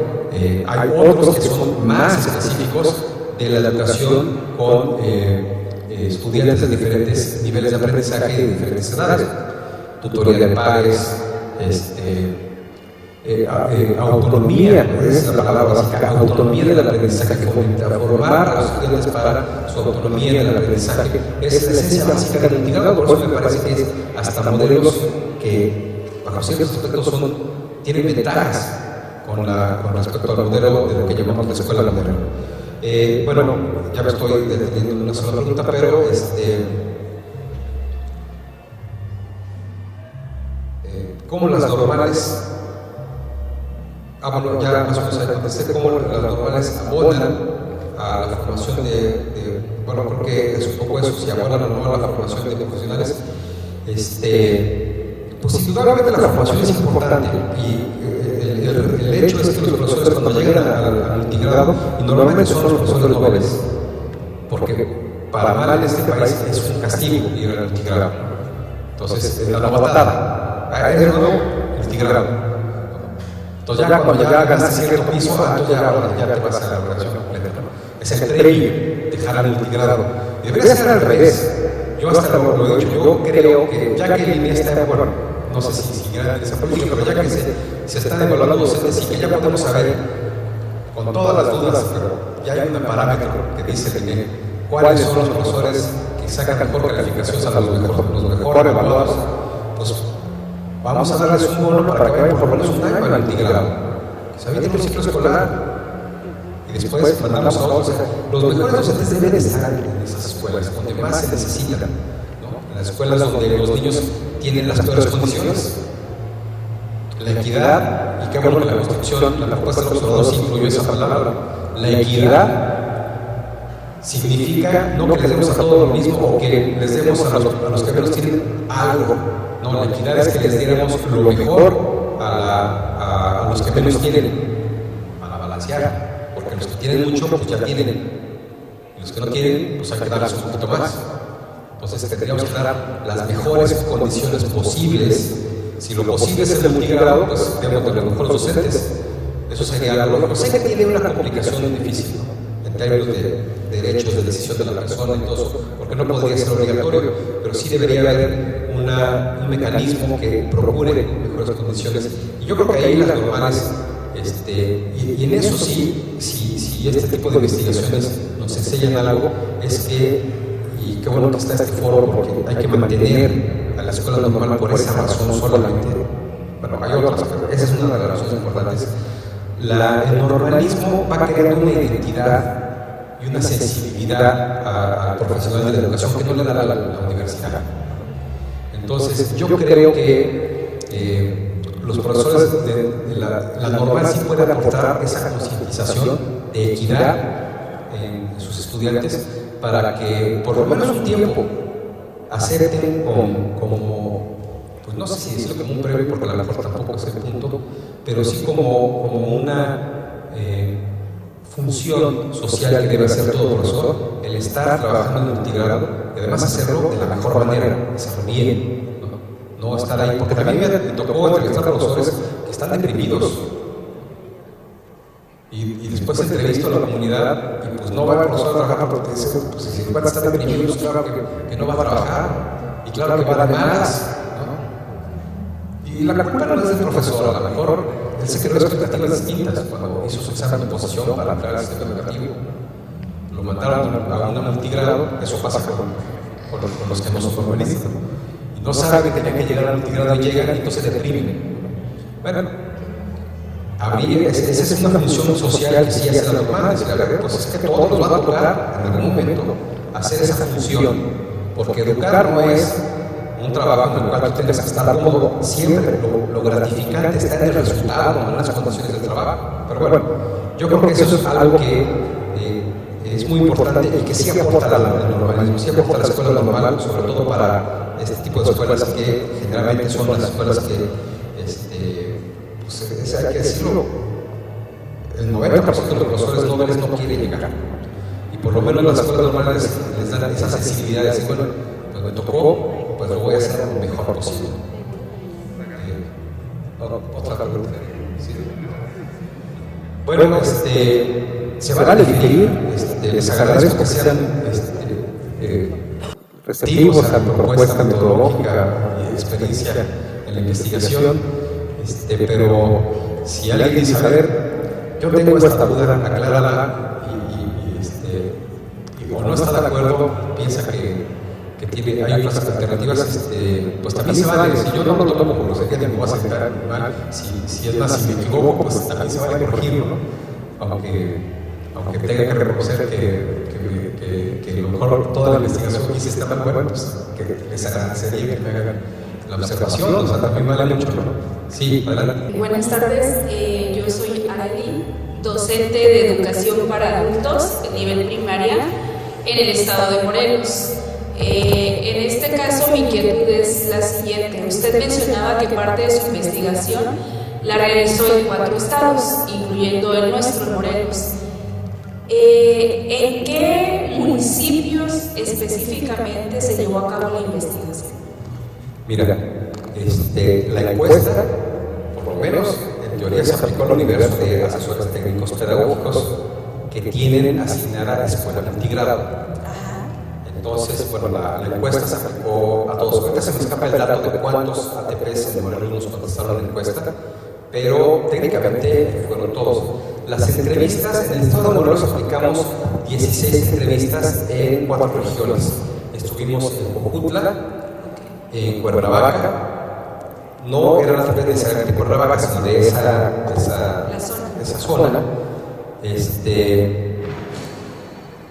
hay otros que son más específicos de la educación con estudiantes de diferentes niveles de aprendizaje y de diferentes edades. Tutoría de pares, autonomía, esa es la palabra básica, autonomía del aprendizaje, formar a los estudiantes para su autonomía en el aprendizaje, es la esencia básica del integrado. Por eso me parece que es hasta modelos que, bajo ciertos aspectos, tienen ventajas con respecto al modelo de lo que llamamos la escuela moderna. Bueno, ya me estoy deteniendo en una sola pregunta, pero ¿cómo las normales, bueno, ya más o menos contesté, cómo las normales abonan a la formación bueno, creo que es un poco eso, si abonan o no a la formación de profesionales? Pues indudablemente la formación es importante, y el hecho es que los profesores cuando llegan al integrado, y normalmente son los profesores noveles, porque para mal en este país es un castigo ir al integrado. Entonces, es la novatada. ¿Eres nuevo? El integrado. Entonces ya cuando ya ganaste cierto piso, entonces ya te vas a la educación completa. Es el premio dejar el integrado. Y debería ser al revés. Yo hasta lo he dicho, yo creo que ya que el INE está, bueno, no sé si era esa política, pero ya que se están evaluando docentes y que ya podemos saber con todas las dudas, pero ya hay un parámetro que dice el INE cuáles son los profesores que sacan mejor calificación a los mejor evaluados, pues vamos a darles un bono para que vayan por lo menos un año al integrado, que se evite el ciclo escolar y después mandamos a otros. Los mejores docentes deben estar en esas escuelas donde más se necesitan, ¿no? En las escuelas donde los niños tienen las peores condiciones. La equidad, y qué bueno que la Constitución, la propuesta del observador sí incluyó esa palabra. La equidad significa no que les demos a todos lo mismo o que les demos a los que menos tienen algo. No, la equidad es que les diéramos lo mejor a los que menos tienen, para balancear, porque los que tienen mucho, pues ya tienen, y los que no tienen, pues hay que darles un poquito más. Entonces tendríamos que dar las mejores condiciones posibles. Si lo posible es el multigrado, pues debemos de los mejores docentes. Eso sería algo. Lo que sé que tiene una complicación difícil, ¿no? En términos de derechos de decisión de la persona y todo eso, porque no podría ser obligatorio, pero sí debería haber un mecanismo que procure mejores condiciones. Y yo creo que ahí las normales, y en eso sí, si este tipo de investigaciones nos enseñan algo, es que, y qué bueno que está este foro, porque hay que mantener a la escuela normal por esa razón solamente. Bueno, hay otras, pero esa es una de las razones importantes. El normalismo va creando una identidad y una sensibilidad al profesional de la educación que no le da la universidad. Entonces, yo creo que los profesores de la normal sí pueden aportar esa concientización de equidad en sus estudiantes para que por lo menos un tiempo acepten como, pues no sé si decirlo como un previo, porque a lo mejor tampoco es el punto, pero sí como una función social que debe hacer todo profesor, el estar trabajando en un integrado y además hacerlo de la mejor manera, hacerlo bien, no estar ahí, porque también me tocó entrevistar a profesores que están deprimidos y después entrevisto a la comunidad y pues no va el profesor a trabajar porque dice, pues si van a estar deprimidos, claro que no va a trabajar y claro que va a dar malas, ¿no? Y la culpa no es del profesor, a lo mejor él se creó expectativas distintas cuando hizo su examen de oposición para entrar al sistema educativo. Lo mandaron a una multigrado, eso pasa con los que no son normalistas. Y no saben que tenían que llegar al multigrado y llegan y entonces se deprimen. Bueno, esa es una función social que sí hace la normal. Pues es que todos nos va a tocar en algún momento hacer esa función, porque educar no es un trabajo en el cual tú tengas que estar cómodo. Siempre lo gratificante está en el resultado, no en las condiciones del trabajo. Pero bueno, yo creo que eso es algo que es muy importante y que sí aporta al normalismo, sí aporta a la escuela normal, sobre todo para este tipo de escuelas que generalmente son las escuelas que, pues hay que decirlo, el 90% de los profesores noveles no quieren llegar. Y por lo menos las escuelas normales les dan esa sensibilidad de decir, bueno, pues me tocó, pues lo voy a hacer lo mejor posible. Otra pregunta. ¿Sí? Bueno, se vale diferir, les agradezco que sean receptivos a mi propuesta metodológica y experiencia en la investigación, pero si alguien dice, a ver, yo tengo esta duda, aclárala, o no está de acuerdo, piensa que hay otras alternativas, pues también se vale. Si yo no lo tomo como se queda, me voy a sentar mal. Si es más, si me equivoco, pues también se vale corregirlo, ¿no? Aunque tenga que reconocer que a lo mejor toda la investigación que hice está mal, bueno, pues que les agradecería que me hagan la observación, o sea, también vale mucho, ¿no? Sí, adelante. Buenas tardes, yo soy Arely, docente de educación para adultos de nivel primaria en el estado de Morelos. En este caso, mi inquietud es la siguiente. Usted mencionaba que parte de su investigación la realizó en 4 estados, incluyendo el nuestro, Morelos. ¿En qué municipios específicamente se llevó a cabo la investigación? Mira, la encuesta, por lo menos, en teoría se aplicó al universo de asesores técnicos pedagógicos que tienen asignada a escuela multigrado. Entonces, bueno, la encuesta se aplicó a todos. Ahorita se me escapa el dato de cuántos ATPs en Morelos nos contestaron la encuesta, pero técnicamente fueron todos. Las entrevistas, en el estado de Morelos aplicamos 16 entrevistas en 4 regiones. Estuvimos en Jojutla, en Cuernavaca, no era la ATP de Cuernavaca, sino de esa zona.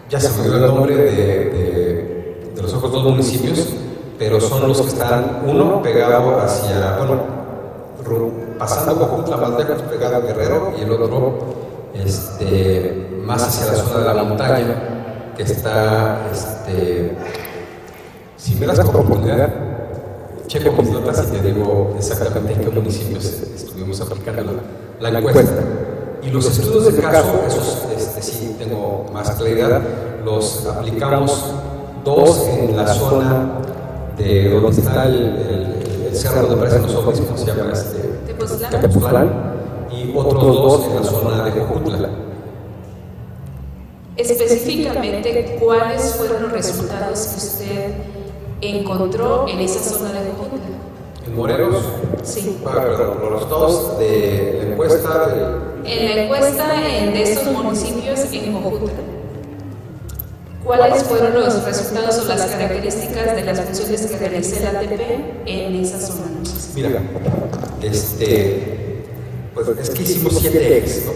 Ya se me dio el nombre de los otros 2 municipios, pero son los que están, uno pegado hacia, bueno, pasando Jojutla, más lejos, pegado a Guerrero, y el otro más hacia la zona de la montaña, que está, si me das por oportunidad, checo mis notas y te digo exactamente en qué municipios estuvimos aplicando la encuesta. Y los estudios del caso, esos sí tengo más claridad, los aplicamos 2 en la zona de donde está el cerro donde aparecen los ovnis, como se llama Tepoztlán, y otros 2 en la zona de Jojutla. Específicamente, ¿cuáles fueron los resultados que usted encontró en esa zona de Jojutla? ¿En Morelos? Sí. Perdón, los 2 de la encuesta. En la encuesta de estos municipios en Jojutla, ¿cuáles fueron los resultados o las características de las funciones que realiza el ATP en esa zona? Mira, pues es que hicimos 7X, ¿no?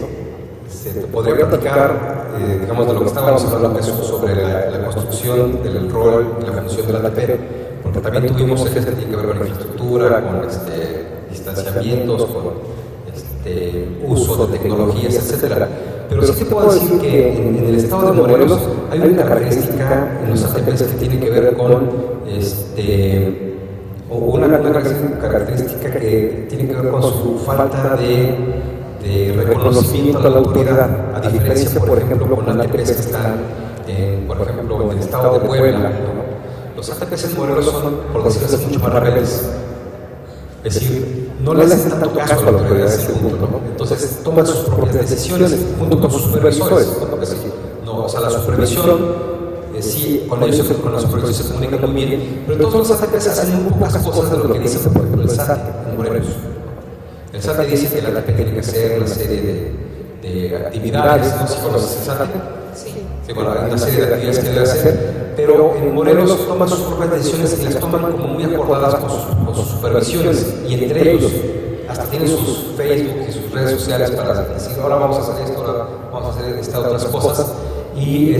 Te podría platicar, digamos, de lo que estábamos hablando sobre la construcción del rol y la función del ATP, porque también tuvimos ejes que tienen que ver con infraestructura, con distanciamientos, con uso de tecnologías, etcétera. Pero sí te puedo decir que en el estado de Morelos hay una característica en los ATPs que tiene que ver con una característica que tiene que ver con su falta de reconocimiento a la autoridad, a diferencia, por ejemplo, con ATPs que están, por ejemplo, en el estado de Puebla, ¿no? Los ATPs en Morelos son, por decirlo así, mucho más rebeldes. Es decir, no le hacen tanto caso a la autoridad en ese punto, ¿no? Entonces toman sus propias decisiones junto con sus supervisores, ¿no? O sea, la supervisión, sí, con ellos, con la supervisión se comunican muy bien, pero todos los ATPs hacen muy pocas cosas de lo que dice, por ejemplo, el SAT en Morelos. El SAT dice que el ATP tiene que hacer una serie de actividades, ¿no? ¿Sí conoces el SAT? Sí, bueno, hay una serie de actividades que debe hacer, pero en Morelos toman sus propias decisiones y las toman como muy acordadas con sus supervisiones, y entre ellos hasta tienen sus Facebook y sus redes sociales para decir, ahora vamos a hacer esto, ahora vamos a hacer estas otras cosas, y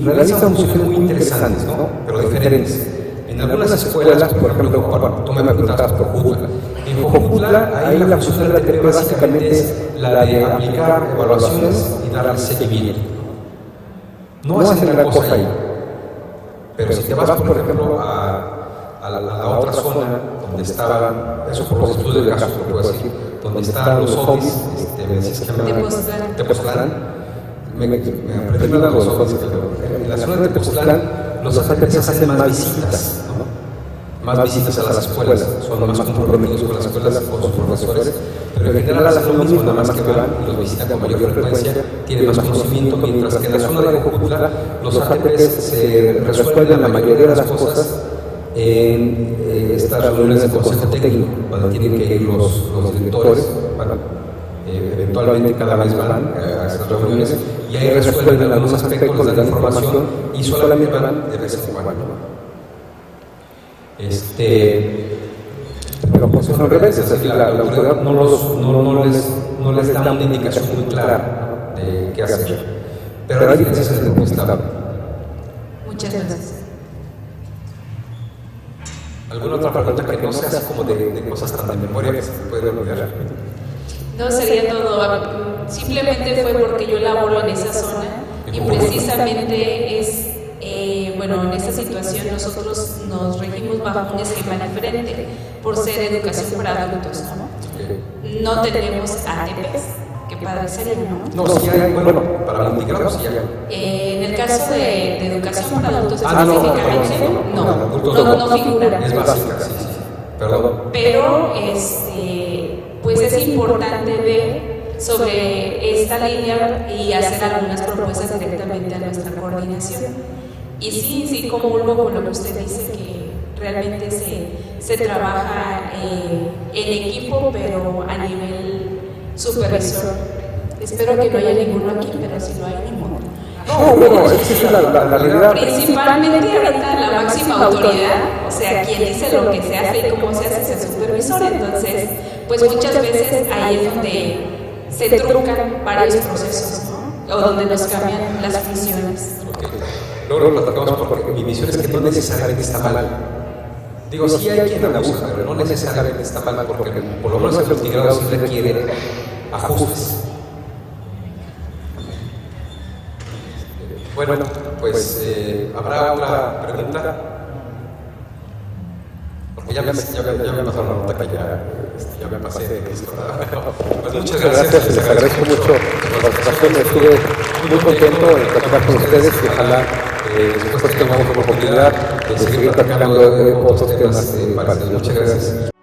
realizan funciones muy interesantes, ¿no? Pero diferentes. En algunas escuelas, por ejemplo, tú me preguntabas por Jojutla. En Jojutla, ahí la función del ATP básicamente es la de aplicar evaluaciones y darle seguimiento. No hacen gran cosa ahí. Pero si te vas, por ejemplo, a la otra zona donde estaban, eso por los estudios de caso, lo puedo decir, donde están los ovnis, me decías que me Tepoztlán, me aprendí nada de los ovnis, en la zona de Tepoztlán los ATPs hacen más visitas, ¿no? Más visitas a las escuelas, son más comprometidos con las escuelas, con sus profesores, pero en general hacen lo mismo, nada más que van y los visitan con mayor frecuencia, tienen más conocimiento, mientras que en la zona de Jojutla los ATPs se resuelven la mayoría de las cosas en estas reuniones del Consejo Técnico, cuando tienen que ir los directores, eventualmente cada vez van a estas reuniones y ahí resuelven algunos aspectos de la información y solamente van de vez en cuando. Pero pues son rebeldes, es decir, la autoridad no les da una indicación muy clara de qué hacer. Pero hay diferencias entre el Estado. Muchas gracias. ¿Alguna otra pregunta que no sea así como de cosas tan de memoria que se pueden olvidar? No, sería todo. Simplemente fue porque yo laboro en esa zona y precisamente es, bueno, en esta situación nosotros nos regimos bajo un esquema diferente por ser educación para adultos, ¿no? No tenemos ATPs, que padre sería, ¿no? No, sí hay, bueno, para multigrados sí hay. En el caso de educación para adultos específicamente, no figura. Es básica, sí. Perdón. Pero pues es importante ver sobre esta línea y hacer algunas propuestas directamente a nuestra coordinación. Y sí comulgo con lo que usted dice, que realmente se trabaja en equipo, pero a nivel supervisor. Espero que no haya ninguno aquí, pero si no hay ninguno. No, bueno, esa es la realidad. Principalmente ahorita la máxima autoridad, o sea, quien dice lo que se hace y cómo se hace es el supervisor. Entonces, pues muchas veces ahí es donde se trucan varios procesos, ¿no? O donde nos cambian las funciones. Okay. Luego lo tratamos porque mi visión es que no necesariamente está mal. Digo, sí hay quien abusa, pero no necesariamente está mal porque por lo menos el multigrado sí requiere ajustes. Bueno, pues ¿habrá otra pregunta? Porque ya me pasaron la nota que ya me pasé de esto. Pues muchas gracias. Les agradezco mucho la participación. Estuve muy contento de platicar con ustedes y ojalá después tengamos la oportunidad de seguir platicando de otros temas. Muchas gracias.